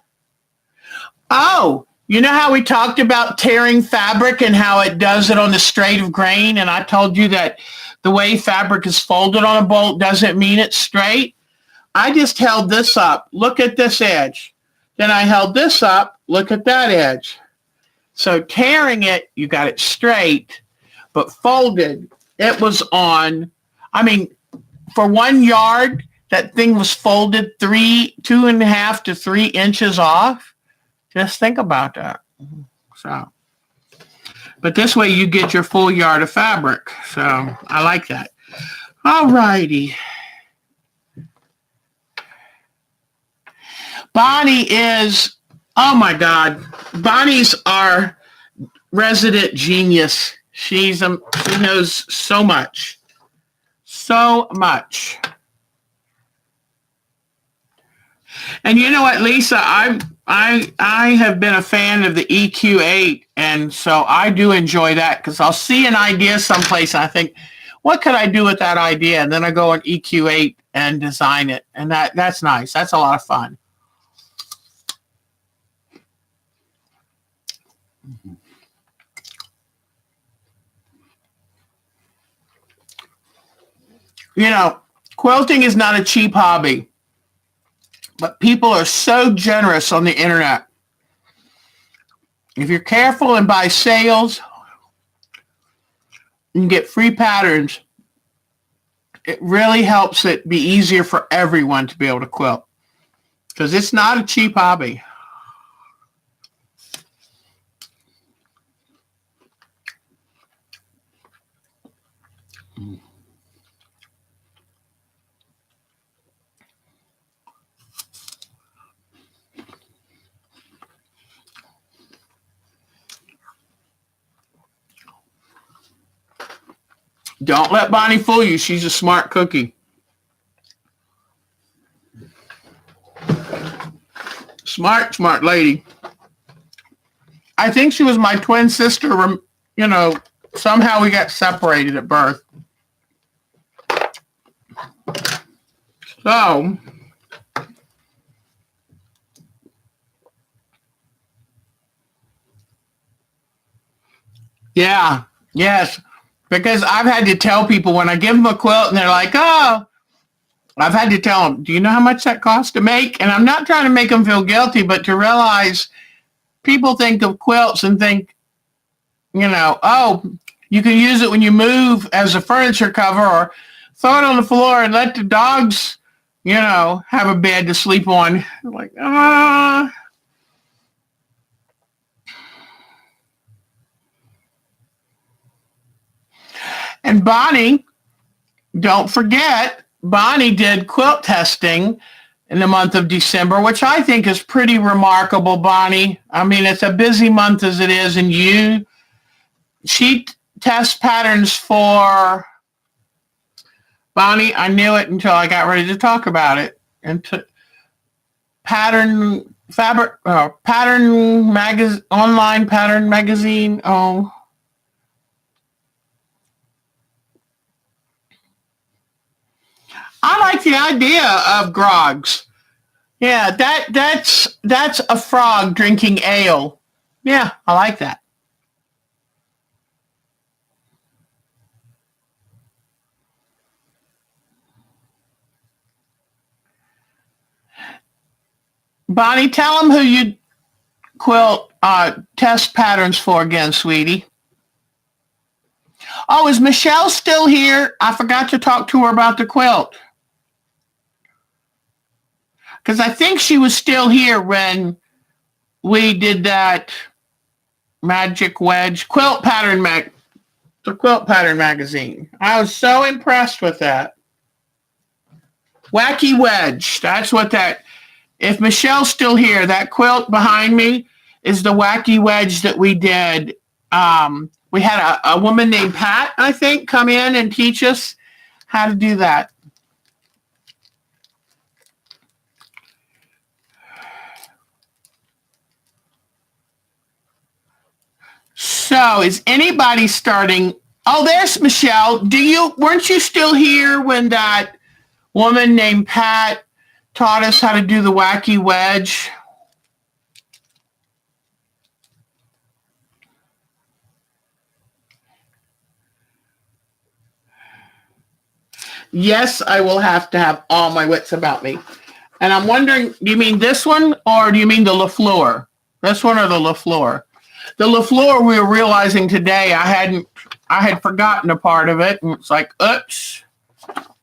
Oh, you know how we talked about tearing fabric and how it does it on the straight of grain? And I told you that the way fabric is folded on a bolt doesn't mean it's straight. I just held this up. Look at this edge. Then I held this up. Look at that edge. So tearing it, you got it straight, but folded, it was on, I mean, for 1 yard, that thing was folded 2.5 to 3 inches off. Just think about that. So, but this way you get your full yard of fabric. So I like that. All righty. Bonnie is, oh my God. Bonnie's our resident genius. She knows so much. So much. And you know what, Lisa, I have been a fan of the EQ8, and so I do enjoy that because I'll see an idea someplace and I think, what could I do with that idea? And then I go on EQ8 and design it, and that's nice. That's a lot of fun. You know, quilting is not a cheap hobby. But people are so generous on the internet. If you're careful and buy sales, you can get free patterns. It really helps it be easier for everyone to be able to quilt because it's not a cheap hobby. Don't let Bonnie fool you. She's a smart cookie. Smart lady. I think she was my twin sister. You know, somehow we got separated at birth. So, yeah, yes. Because I've had to tell people when I give them a quilt and they're like, oh, I've had to tell them, do you know how much that costs to make? And I'm not trying to make them feel guilty, but to realize people think of quilts and think, you know, oh, you can use it when you move as a furniture cover or throw it on the floor and let the dogs, you know, have a bed to sleep on. Like, ah. And Bonnie, don't forget, Bonnie did quilt testing in the month of December, which I think is pretty remarkable, Bonnie. I mean, it's a busy month as it is, and she tests patterns for, Bonnie, I knew it until I got ready to talk about it. And online pattern magazine. Oh, I like the idea of grogs. Yeah, that's a frog drinking ale. Yeah, I like that. Bonnie, tell them who you quilt test patterns for again, sweetie. Oh, is Michelle still here? I forgot to talk to her about the quilt. Because I think she was still here when we did that magic wedge the quilt pattern magazine. I was so impressed with that. Wacky wedge. That's what that, if Michelle's still here, that quilt behind me is the wacky wedge that we did. We had a woman named Pat, I think, come in and teach us how to do that. So is anybody starting? Oh, there's Michelle. Weren't you still here when that woman named Pat taught us how to do the wacky wedge? Yes, I will have to have all my wits about me. And I'm wondering, do you mean this one or do you mean the LaFleur? This one or the LaFleur? The LaFleur we were realizing today, I had forgotten a part of it. And it's like, oops.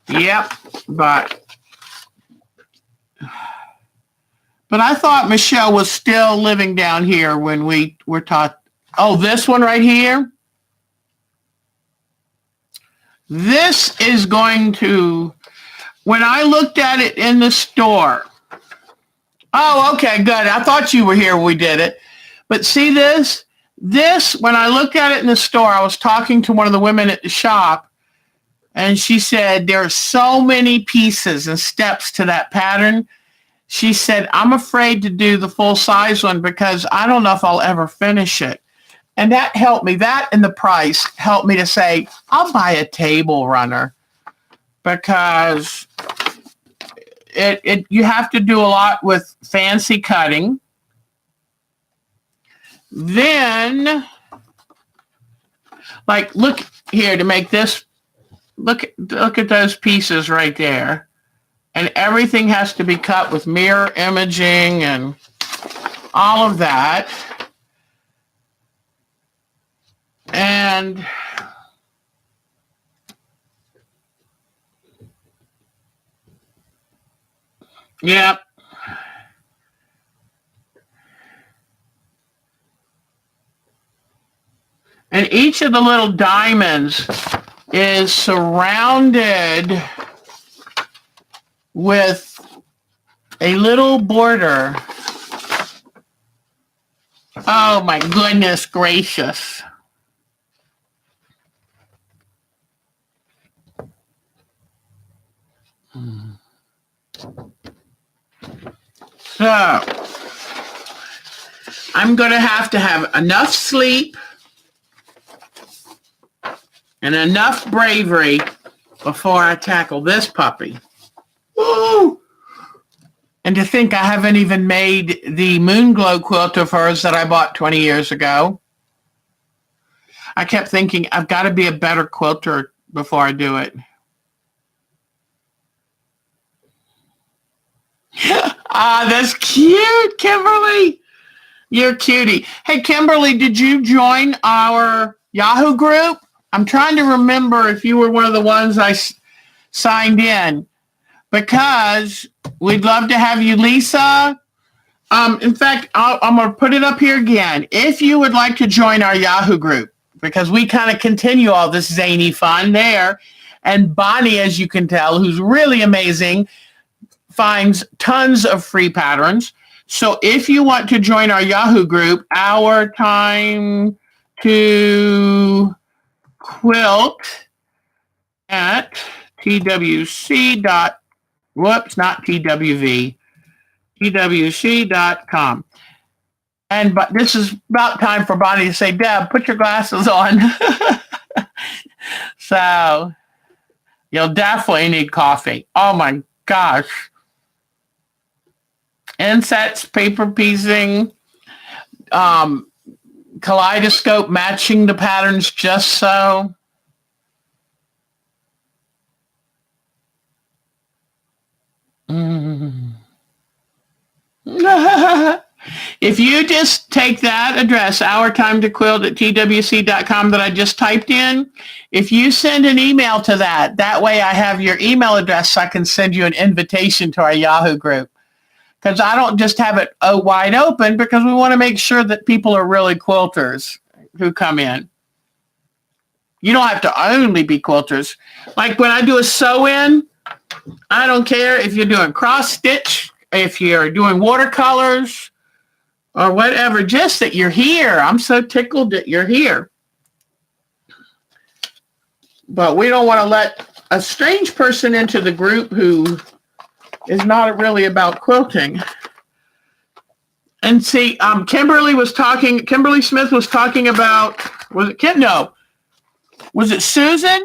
Yep. But I thought Michelle was still living down here when we were taught. Oh, this one right here? This is going to, when I looked at it in the store. Oh, okay, good. I thought you were here when we did it. But see this? This, when I looked at it in the store, I was talking to one of the women at the shop, and she said, there are so many pieces and steps to that pattern. She said, I'm afraid to do the full size one because I don't know if I'll ever finish it. And that helped me. That and the price helped me to say, I'll buy a table runner because you have to do a lot with fancy cutting. Then, like, look here to make this, look at those pieces right there. And everything has to be cut with mirror imaging and all of that. And yep. And each of the little diamonds is surrounded with a little border. Oh my goodness gracious. So, I'm going to have enough sleep and enough bravery before I tackle this puppy. Ooh. And to think I haven't even made the Moonglow quilt of hers that I bought 20 years ago. I kept thinking I've got to be a better quilter before I do it. Ah, that's cute, Kimberly. You're cutie. Hey, Kimberly, did you join our Yahoo group? I'm trying to remember if you were one of the ones I signed in, because we'd love to have you, Lisa. In fact, I'm going to put it up here again. If you would like to join our Yahoo group, because we kind of continue all this zany fun there. And Bonnie, as you can tell, who's really amazing, finds tons of free patterns. So if you want to join our Yahoo group, Our Time to Quilt at TWC. Whoops, not TWV. TWC.com. But this is about time for Bonnie to say, Deb, put your glasses on. So you'll definitely need coffee. Oh my gosh. Insets, paper piecing, kaleidoscope matching the patterns just so. If you just take that address, ourtimetoquilt at twc.com that I just typed in, if you send an email to that way I have your email address so I can send you an invitation to our Yahoo group. Because I don't just have it wide open, because we want to make sure that people are really quilters who come in. You don't have to only be quilters. Like when I do a sew-in, I don't care if you're doing cross-stitch, if you're doing watercolors, or whatever, just that you're here. I'm so tickled that you're here. But we don't want to let a strange person into the group who is not really about quilting. And see, Kimberly Smith was talking about, was it Susan?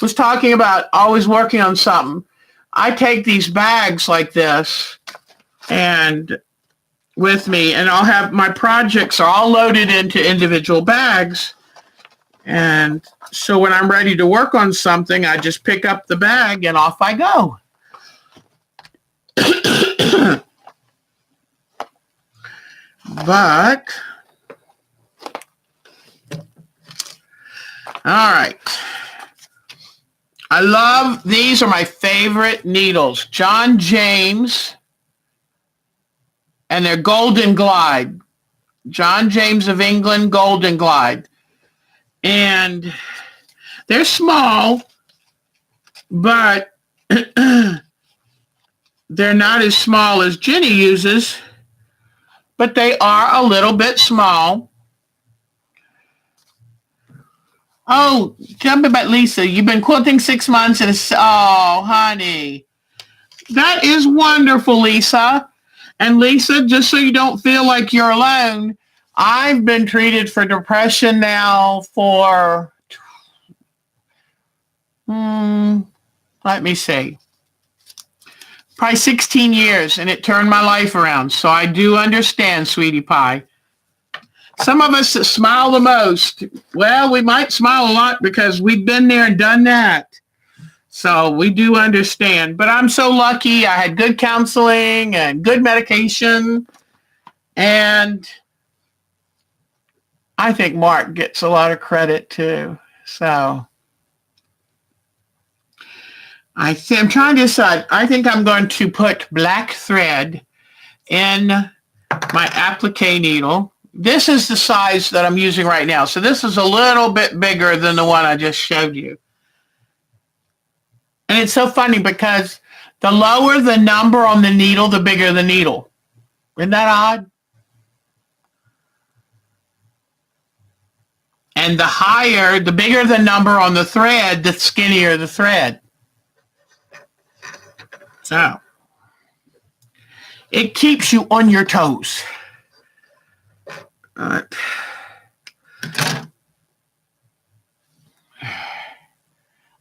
Was talking about always working on something. I take these bags like this and with me, and I'll have my projects are all loaded into individual bags. And so when I'm ready to work on something, I just pick up the bag and off I go. But, all right. I love, these are my favorite needles. John James, and they're Golden Glide. John James of England, Golden Glide. And they're small, but they're not as small as Jenny uses, but they are a little bit small. Oh, tell me about Lisa. You've been quilting 6 months and oh, honey. That is wonderful, Lisa. And Lisa, just so you don't feel like you're alone, I've been treated for depression now for, let me see, probably 16 years, and it turned my life around. So I do understand, sweetie pie. Some of us that smile the most, well, we might smile a lot because we've been there and done that. So we do understand. But I'm so lucky. I had good counseling and good medication. And I think Mark gets a lot of credit too. So I'm trying to decide. I think I'm going to put black thread in my applique needle. This is the size that I'm using right now. So this is a little bit bigger than the one I just showed you. And it's so funny because the lower the number on the needle, the bigger the needle. Isn't that odd? And the higher, the bigger the number on the thread, the skinnier the thread. So it keeps you on your toes. All right.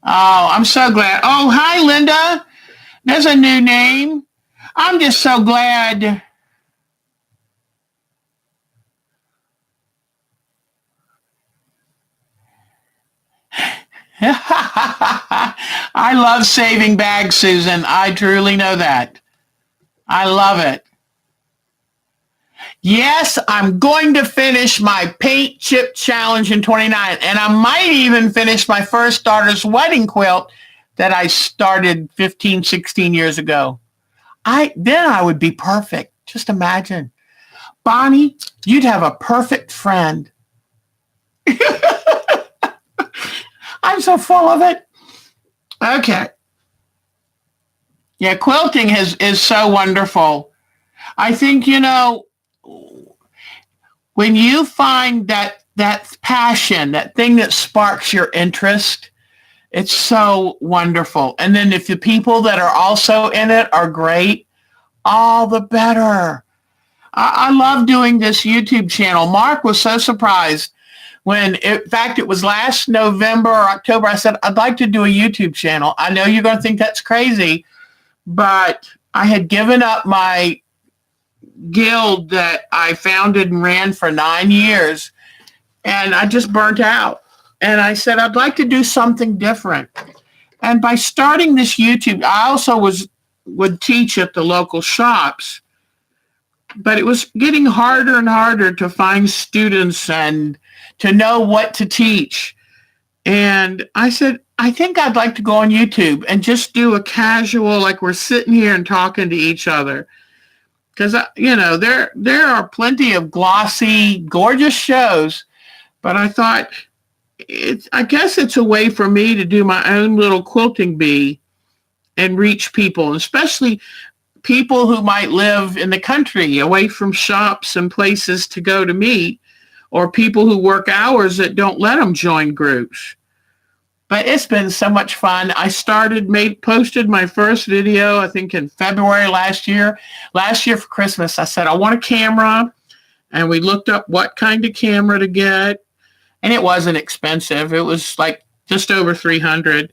Oh, I'm so glad. Oh, hi, Linda. There's a new name. I'm just so glad. I love saving bags, Susan. I truly know that. I love it. Yes, I'm going to finish my paint chip challenge in 29, and I might even finish my first daughter's wedding quilt that I started 15, 16 years ago. Then I would be perfect. Just imagine. Bonnie, you'd have a perfect friend. I'm so full of it. Okay. Yeah, quilting is so wonderful. I think, when you find that passion, that thing that sparks your interest, it's so wonderful. And then if the people that are also in it are great, all the better. I love doing this YouTube channel. Mark was so surprised when, in fact, it was last November or October, I said, I'd like to do a YouTube channel. I know you're going to think that's crazy, but I had given up my guild that I founded and ran for 9 years, and I just burnt out. And I said, I'd like to do something different. And by starting this YouTube, I also would teach at the local shops, but it was getting harder and harder to find students and to know what to teach. And I said, I think I'd like to go on YouTube and just do a casual, like we're sitting here and talking to each other. Because, there are plenty of glossy, gorgeous shows, but I thought, I guess it's a way for me to do my own little quilting bee and reach people, especially people who might live in the country away from shops and places to go to meet, or people who work hours that don't let them join groups. But it's been so much fun. I posted my first video, I think in February last year. Last year for Christmas, I said, I want a camera. And we looked up what kind of camera to get. And it wasn't expensive. It was like just over $300.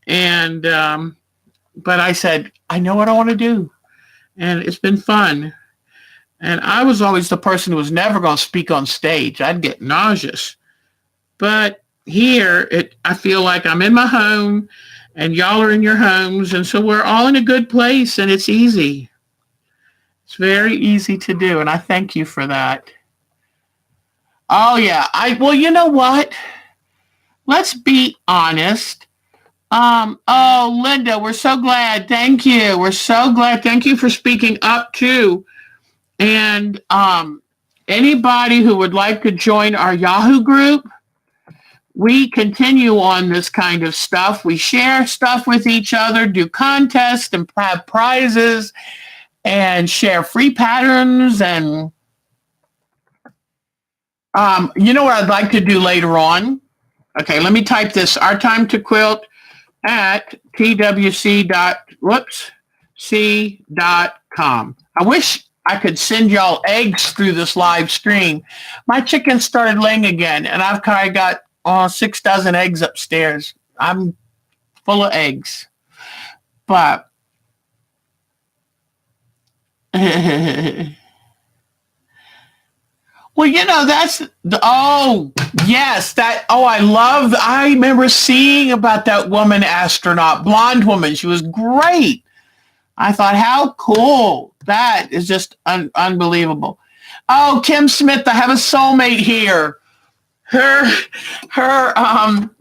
And, but I said, I know what I want to do. And it's been fun. And I was always the person who was never going to speak on stage. I'd get nauseous. But here, I feel like I'm in my home and y'all are in your homes. And so we're all in a good place and it's easy. It's very easy to do. And I thank you for that. Oh, yeah. Well, you know what? Let's be honest. Oh, Linda, we're so glad. Thank you. We're so glad. Thank you for speaking up too. And anybody who would like to join our Yahoo group, we continue on this kind of stuff. We share stuff with each other, do contests and have prizes and share free patterns. And you know what I'd like to do later on? Okay, let me type this. Our time to quilt at twc.com. I wish I could send y'all eggs through this live stream. My chickens started laying again, and I've kind of got 6 dozen eggs upstairs. I'm full of eggs. But well, Well, that's oh, yes, I remember seeing about that woman astronaut, blonde woman. She was great. I thought, how cool. That is just unbelievable. Oh, Kim Smith, I have a soulmate here. Her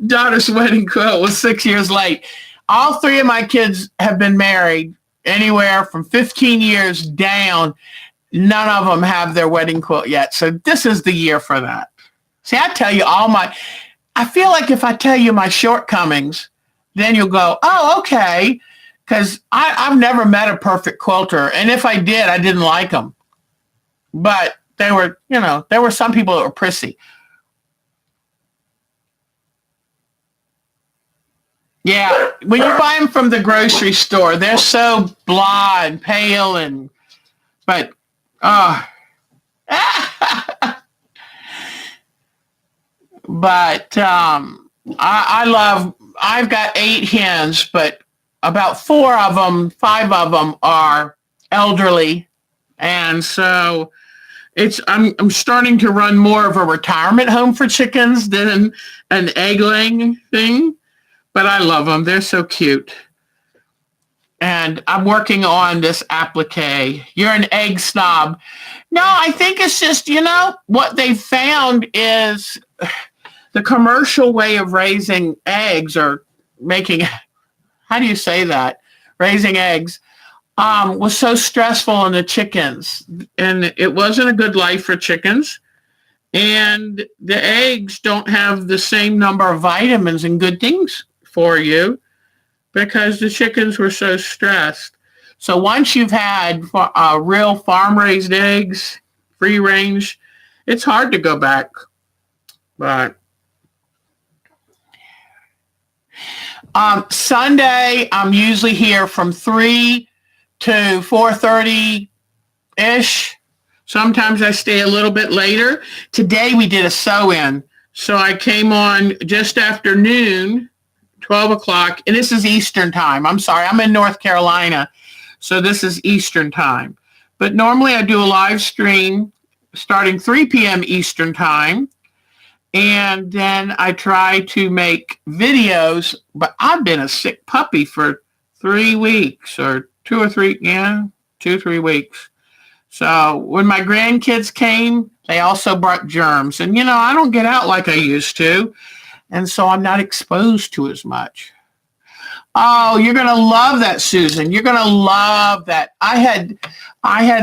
daughter's wedding quilt was 6 years late. All three of my kids have been married anywhere from 15 years down. None of them have their wedding quilt yet. So this is the year for that. See, I feel like if I tell you my shortcomings, then you'll go, oh, okay. Because I've never met a perfect quilter. And if I did, I didn't like them. But there were some people that were prissy. Yeah, when you buy them from the grocery store, they're so blah and pale but uh but I've got 8 hens, but about 5 of them are elderly, and so I'm starting to run more of a retirement home for chickens than an egg laying thing. But I love them. They're so cute. And I'm working on this applique. You're an egg snob. No, I think it's just, what they found is the commercial way of raising eggs or making, how do you say that? Raising eggs was so stressful on the chickens. And it wasn't a good life for chickens. And the eggs don't have the same number of vitamins and good things for you because the chickens were so stressed. So once you've had real farm-raised eggs, free range, it's hard to go back. But Sunday, I'm usually here from 3 to 4:30-ish. Sometimes I stay a little bit later. Today we did a sew-in. So I came on just after noon, 12 o'clock, and this is Eastern time. I'm sorry, I'm in North Carolina, so this is Eastern time. But normally I do a live stream starting 3 p.m. Eastern time, and then I try to make videos, but I've been a sick puppy for 3 weeks or 2 or 3, 2-3 weeks. So when my grandkids came, they also brought germs. And, I don't get out like I used to. And so I'm not exposed to as much. Oh, you're going to love that, Susan. You're going to love that. I had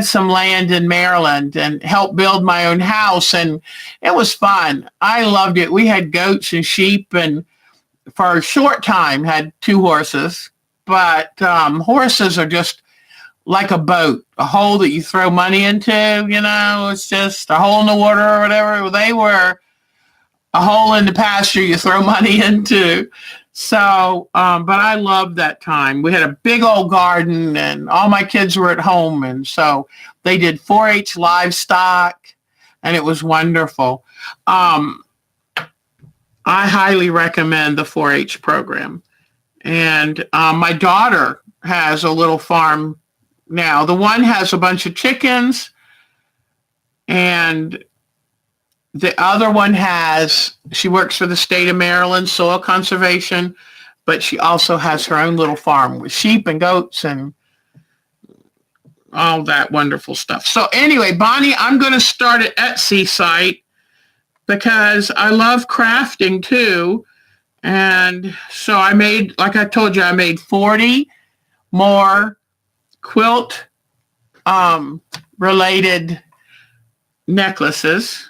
some land in Maryland and helped build my own house, and it was fun. I loved it. We had goats and sheep, and for a short time had 2 horses. But horses are just like a boat, a hole that you throw money into, it's just a hole in the water or whatever. They were a hole in the pasture you throw money into. So, but I loved that time. We had a big old garden and all my kids were at home. And so they did 4-H livestock and it was wonderful. I highly recommend the 4-H program. And my daughter has a little farm now. The one has a bunch of chickens and the other one she works for the state of Maryland, soil conservation, but she also has her own little farm with sheep and goats and all that wonderful stuff. So anyway, Bonnie, I'm going to start an Etsy site because I love crafting too. And so like I told you, I made 40 more quilt related necklaces.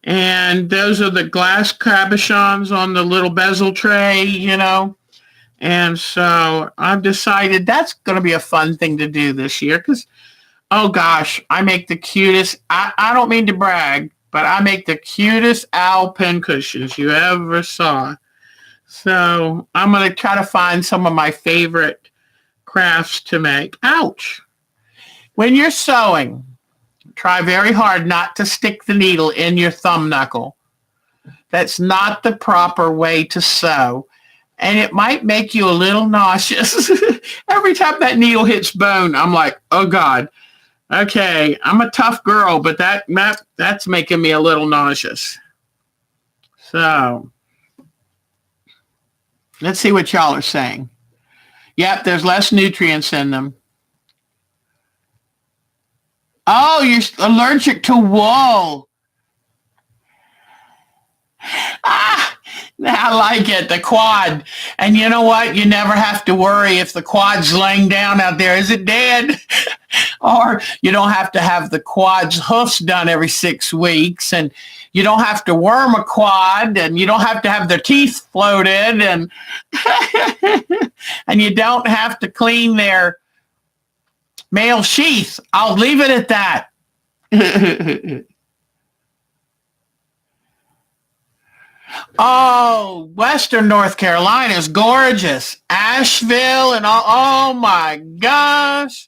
And those are the glass cabochons on the little bezel tray, And so I've decided that's going to be a fun thing to do this year because, oh gosh, I make the cutest, I don't mean to brag, but I make the cutest owl pin cushions you ever saw. So I'm going to try to find some of my favorite crafts to make. Ouch. When you're sewing, try very hard not to stick the needle in your thumb knuckle. That's not the proper way to sew. And it might make you a little nauseous. Every time that needle hits bone, I'm like, oh God. Okay, I'm a tough girl, but that's making me a little nauseous. So let's see what y'all are saying. Yep, there's less nutrients in them. Oh, you're allergic to wool. Ah, I like it. The quad. And you know what? You never have to worry if the quad's laying down out there. Is it dead? Or you don't have to have the quad's hoofs done every 6 weeks. And you don't have to worm a quad. And you don't have to have their teeth floated. And, and you don't have to clean their male sheath. I'll leave it at that. Oh, Western North Carolina is gorgeous. Asheville and all. Oh my gosh.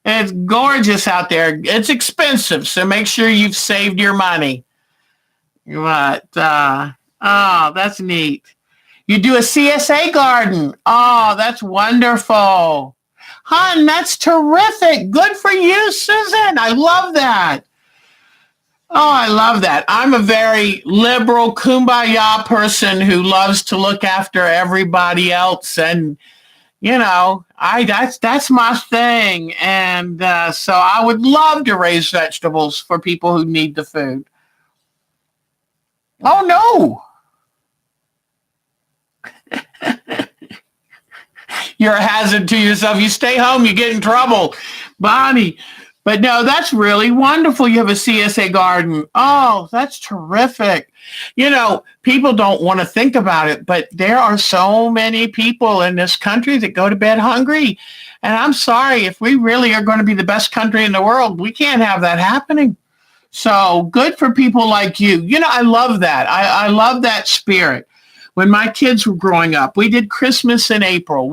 It's gorgeous out there. It's expensive, so make sure you've saved your money. But, oh, that's neat. You do a CSA garden. Oh, that's wonderful. Hun, that's terrific. Good for you, Susan. I love that. Oh, I love that. I'm a very liberal kumbaya person who loves to look after everybody else, and I that's my thing. And so I would love to raise vegetables for people who need the food. Oh no, you're a hazard to yourself. You stay home, you get in trouble, Bonnie. But no, that's really wonderful. You have a CSA garden. Oh, that's terrific. People don't want to think about it, but there are so many people in this country that go to bed hungry. And I'm sorry, if we really are going to be the best country in the world, we can't have that happening. So good for people like you. I love that. I love that spirit. When my kids were growing up, we did Christmas in April.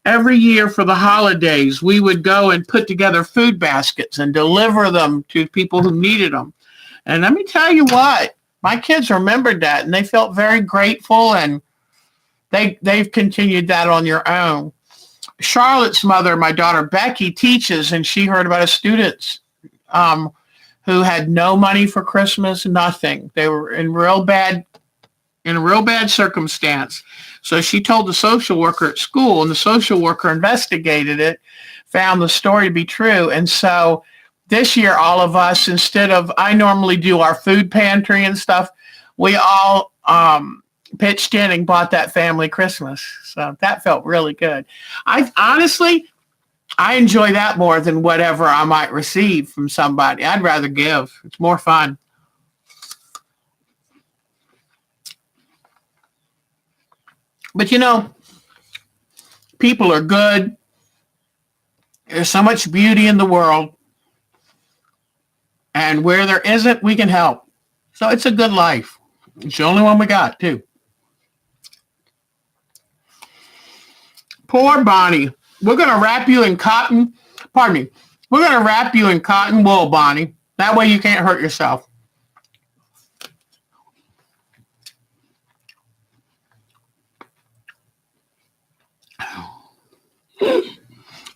Every year for the holidays, we would go and put together food baskets and deliver them to people who needed them. And let me tell you what, my kids remembered that and they felt very grateful, and they've continued that on your own. Charlotte's mother, my daughter Becky, teaches, and she heard about a students who had no money for Christmas, nothing. They were in a real bad circumstance. So she told the social worker at school, and the social worker investigated it, found the story to be true. And so this year, all of us, instead of, I normally do our food pantry and stuff, we all pitched in and bought that family Christmas. So that felt really good. I enjoy that more than whatever I might receive from somebody. I'd rather give. It's more fun. But people are good. There's so much beauty in the world. And where there isn't, we can help. So it's a good life. It's the only one we got, too. Poor Bonnie. We're going to wrap you in cotton. Pardon me. We're going to wrap you in cotton wool, Bonnie. That way you can't hurt yourself.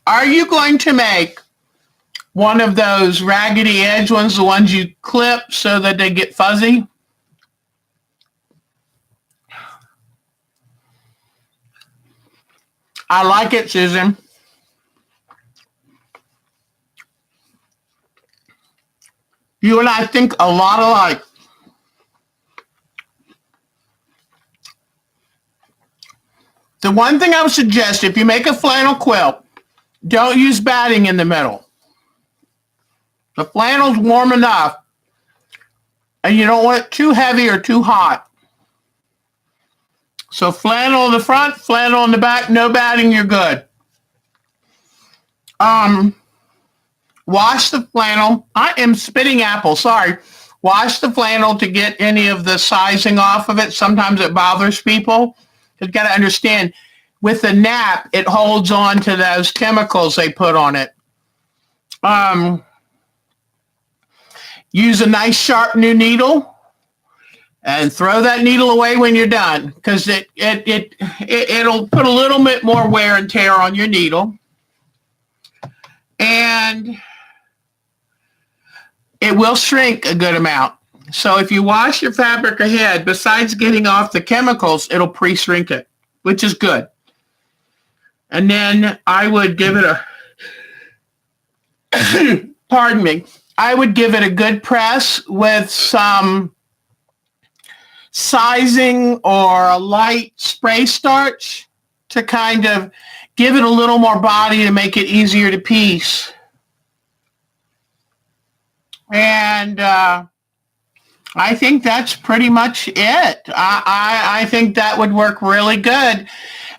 Are you going to make one of those raggedy edge ones, the ones you clip so that they get fuzzy? I like it, Susan. You and I think a lot alike. The one thing I would suggest, if you make a flannel quilt, don't use batting in the middle. The flannel's warm enough, and you don't want it too heavy or too hot. So flannel in the front, flannel in the back, no batting, you're good. Wash the flannel. I am spitting apple, sorry. Wash the flannel to get any of the sizing off of it. Sometimes it bothers people. You've got to understand, with the nap, it holds on to those chemicals they put on it. Use a nice sharp new needle and throw that needle away when you're done, because it'll put a little bit more wear and tear on your needle. And it will shrink a good amount. So if you wash your fabric ahead, besides getting off the chemicals, it'll pre-shrink it, which is good. And then I would give it a, pardon me, I would give it a good press with some sizing or a light spray starch to kind of give it a little more body to make it easier to piece. And I think that's pretty much it. I think that would work really good.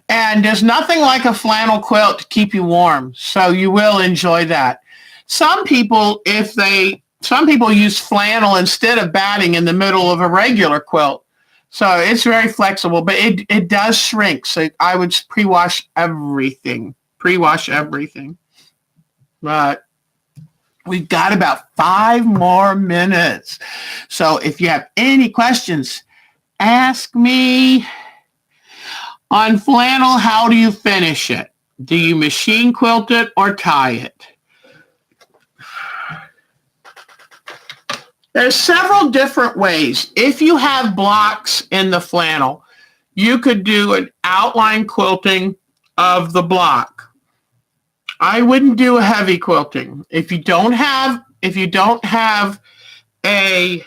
And there's nothing like a flannel quilt to keep you warm, so you will enjoy that. Some people use flannel instead of batting in the middle of a regular quilt. So it's very flexible, but it does shrink. So I would pre-wash everything. But we've got about 5 more minutes. So if you have any questions, ask me. On flannel, how do you finish it? Do you machine quilt it or tie it? There's several different ways. If you have blocks in the flannel, you could do an outline quilting of the block. I wouldn't do a heavy quilting. If you don't have a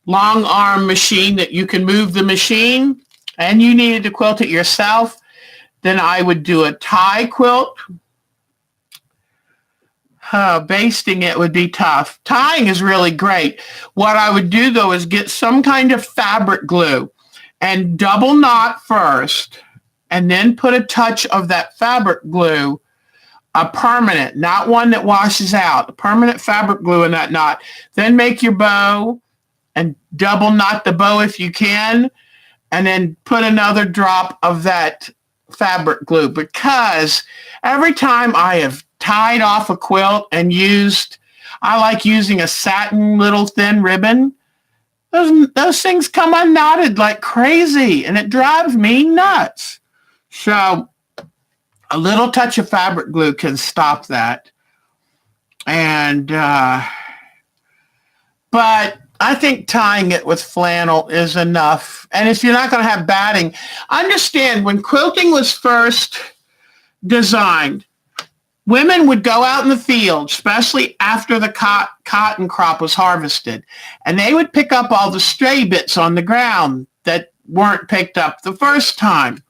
long arm machine that you can move the machine and you needed to quilt it yourself, then I would do a tie quilt. Basting it would be tough. Tying is really great. What I would do, though, is get some kind of fabric glue and double knot first, and then put a touch of that fabric glue, a permanent, not one that washes out, a permanent fabric glue in that knot. Then make your bow and double knot the bow if you can, and then put another drop of that fabric glue, because every time I have tied off a quilt and I like using a satin little thin ribbon, those things come unknotted like crazy, and it drives me nuts. So a little touch of fabric glue can stop that. And, but I think tying it with flannel is enough. And if you're not going to have batting, understand when quilting was first designed, women would go out in the field, especially after the cotton crop was harvested, and they would pick up all the stray bits on the ground that weren't picked up the first time.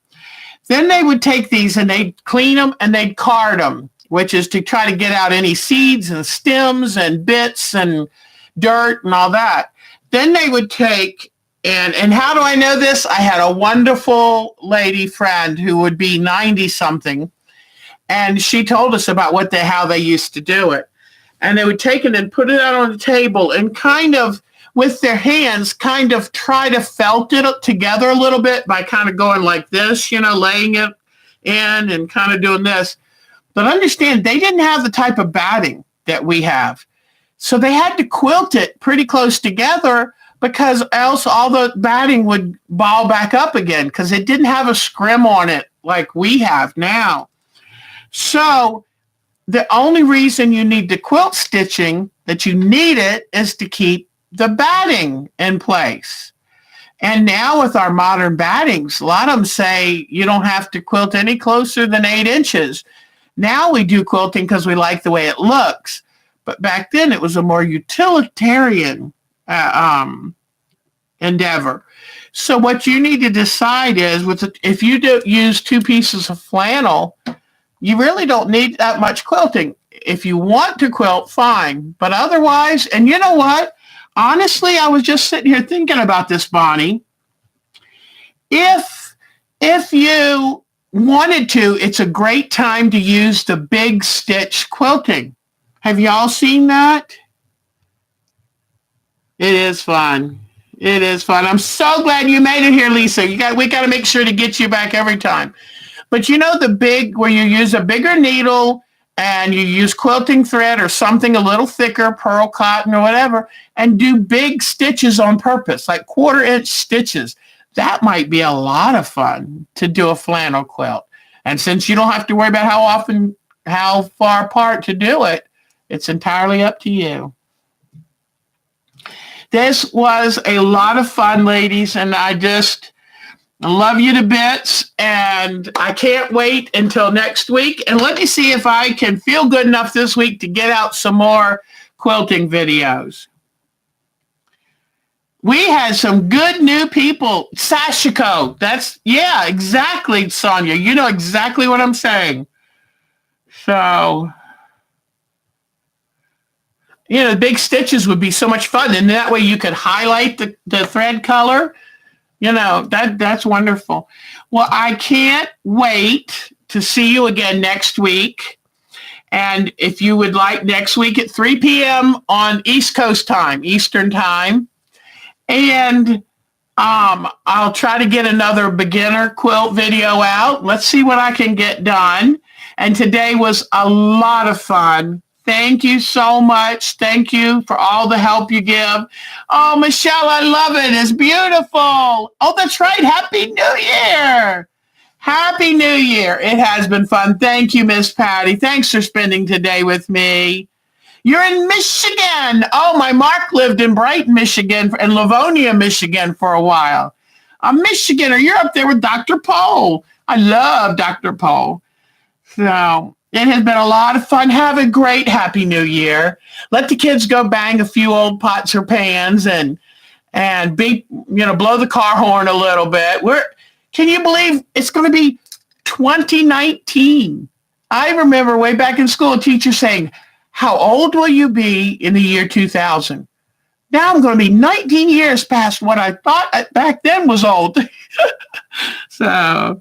Then they would take these and they'd clean them and they'd card them, which is to try to get out any seeds and stems and bits and dirt and all that. Then they would take, and how do I know this? I had a wonderful lady friend who would be 90-something, and she told us about how they used to do it. And they would take it and put it out on the table and kind of, with their hands, kind of try to felt it together a little bit by kind of going like this, laying it in and kind of doing this. But understand, they didn't have the type of batting that we have. So they had to quilt it pretty close together, because else all the batting would ball back up again, because it didn't have a scrim on it like we have now. So the only reason you need the quilt stitching, that you need it, is to keep the batting in place. And now with our modern battings, a lot of them say you don't have to quilt any closer than 8 inches. Now we do quilting because we like the way it looks. But back then it was a more utilitarian endeavor. So what you need to decide is, if you do use 2 pieces of flannel, you really don't need that much quilting. If you want to quilt, fine. But otherwise, and you know what? Honestly, I was just sitting here thinking about this, Bonnie. If you wanted to, it's a great time to use the big stitch quilting. Have y'all seen that? It is fun. It is fun. I'm so glad you made it here, Lisa. We got to make sure to get you back every time. But where you use a bigger needle and you use quilting thread or something a little thicker, pearl cotton or whatever, and do big stitches on purpose, like 1/4-inch stitches. That might be a lot of fun to do a flannel quilt. And since you don't have to worry about how far apart to do it, it's entirely up to you. This was a lot of fun, ladies, and I love you to bits, and I can't wait until next week. And let me see if I can feel good enough this week to get out some more quilting videos. We had some good new people. Sashiko, yeah, exactly, Sonia. You know exactly what I'm saying. So, big stitches would be so much fun. And that way you could highlight the thread color. That's wonderful. Well, I can't wait to see you again next week. And if you would like, next week at 3 p.m. on East Coast time, Eastern time. And I'll try to get another beginner quilt video out. Let's see what I can get done. And today was a lot of fun. Thank you so much. Thank you for all the help you give. Oh, Michelle, I love it. It's beautiful. Oh, that's right. Happy New Year. Happy New Year. It has been fun. Thank you, Miss Patty. Thanks for spending today with me. You're in Michigan. Oh, my Mark lived in Brighton, Michigan, and Livonia, Michigan for a while. Michigan, or you're up there with Dr. Pohl. I love Dr. Pohl. So it has been a lot of fun. Have a great Happy New Year. Let the kids go bang a few old pots or pans and be, blow the car horn a little bit. Can you believe it's going to be 2019? I remember way back in school, a teacher saying, how old will you be in the year 2000? Now I'm going to be 19 years past what I thought back then was old. So,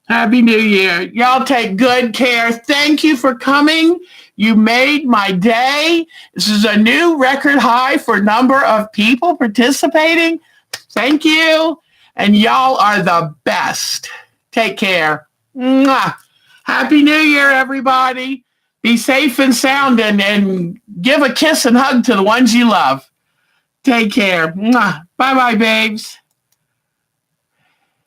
Happy New Year. Y'all take good care. Thank you for coming. You made my day. This is a new record high for number of people participating. Thank you. And y'all are the best. Take care. Mwah. Happy New Year, everybody. Be safe and sound and give a kiss and hug to the ones you love. Take care. Mwah. Bye-bye, babes.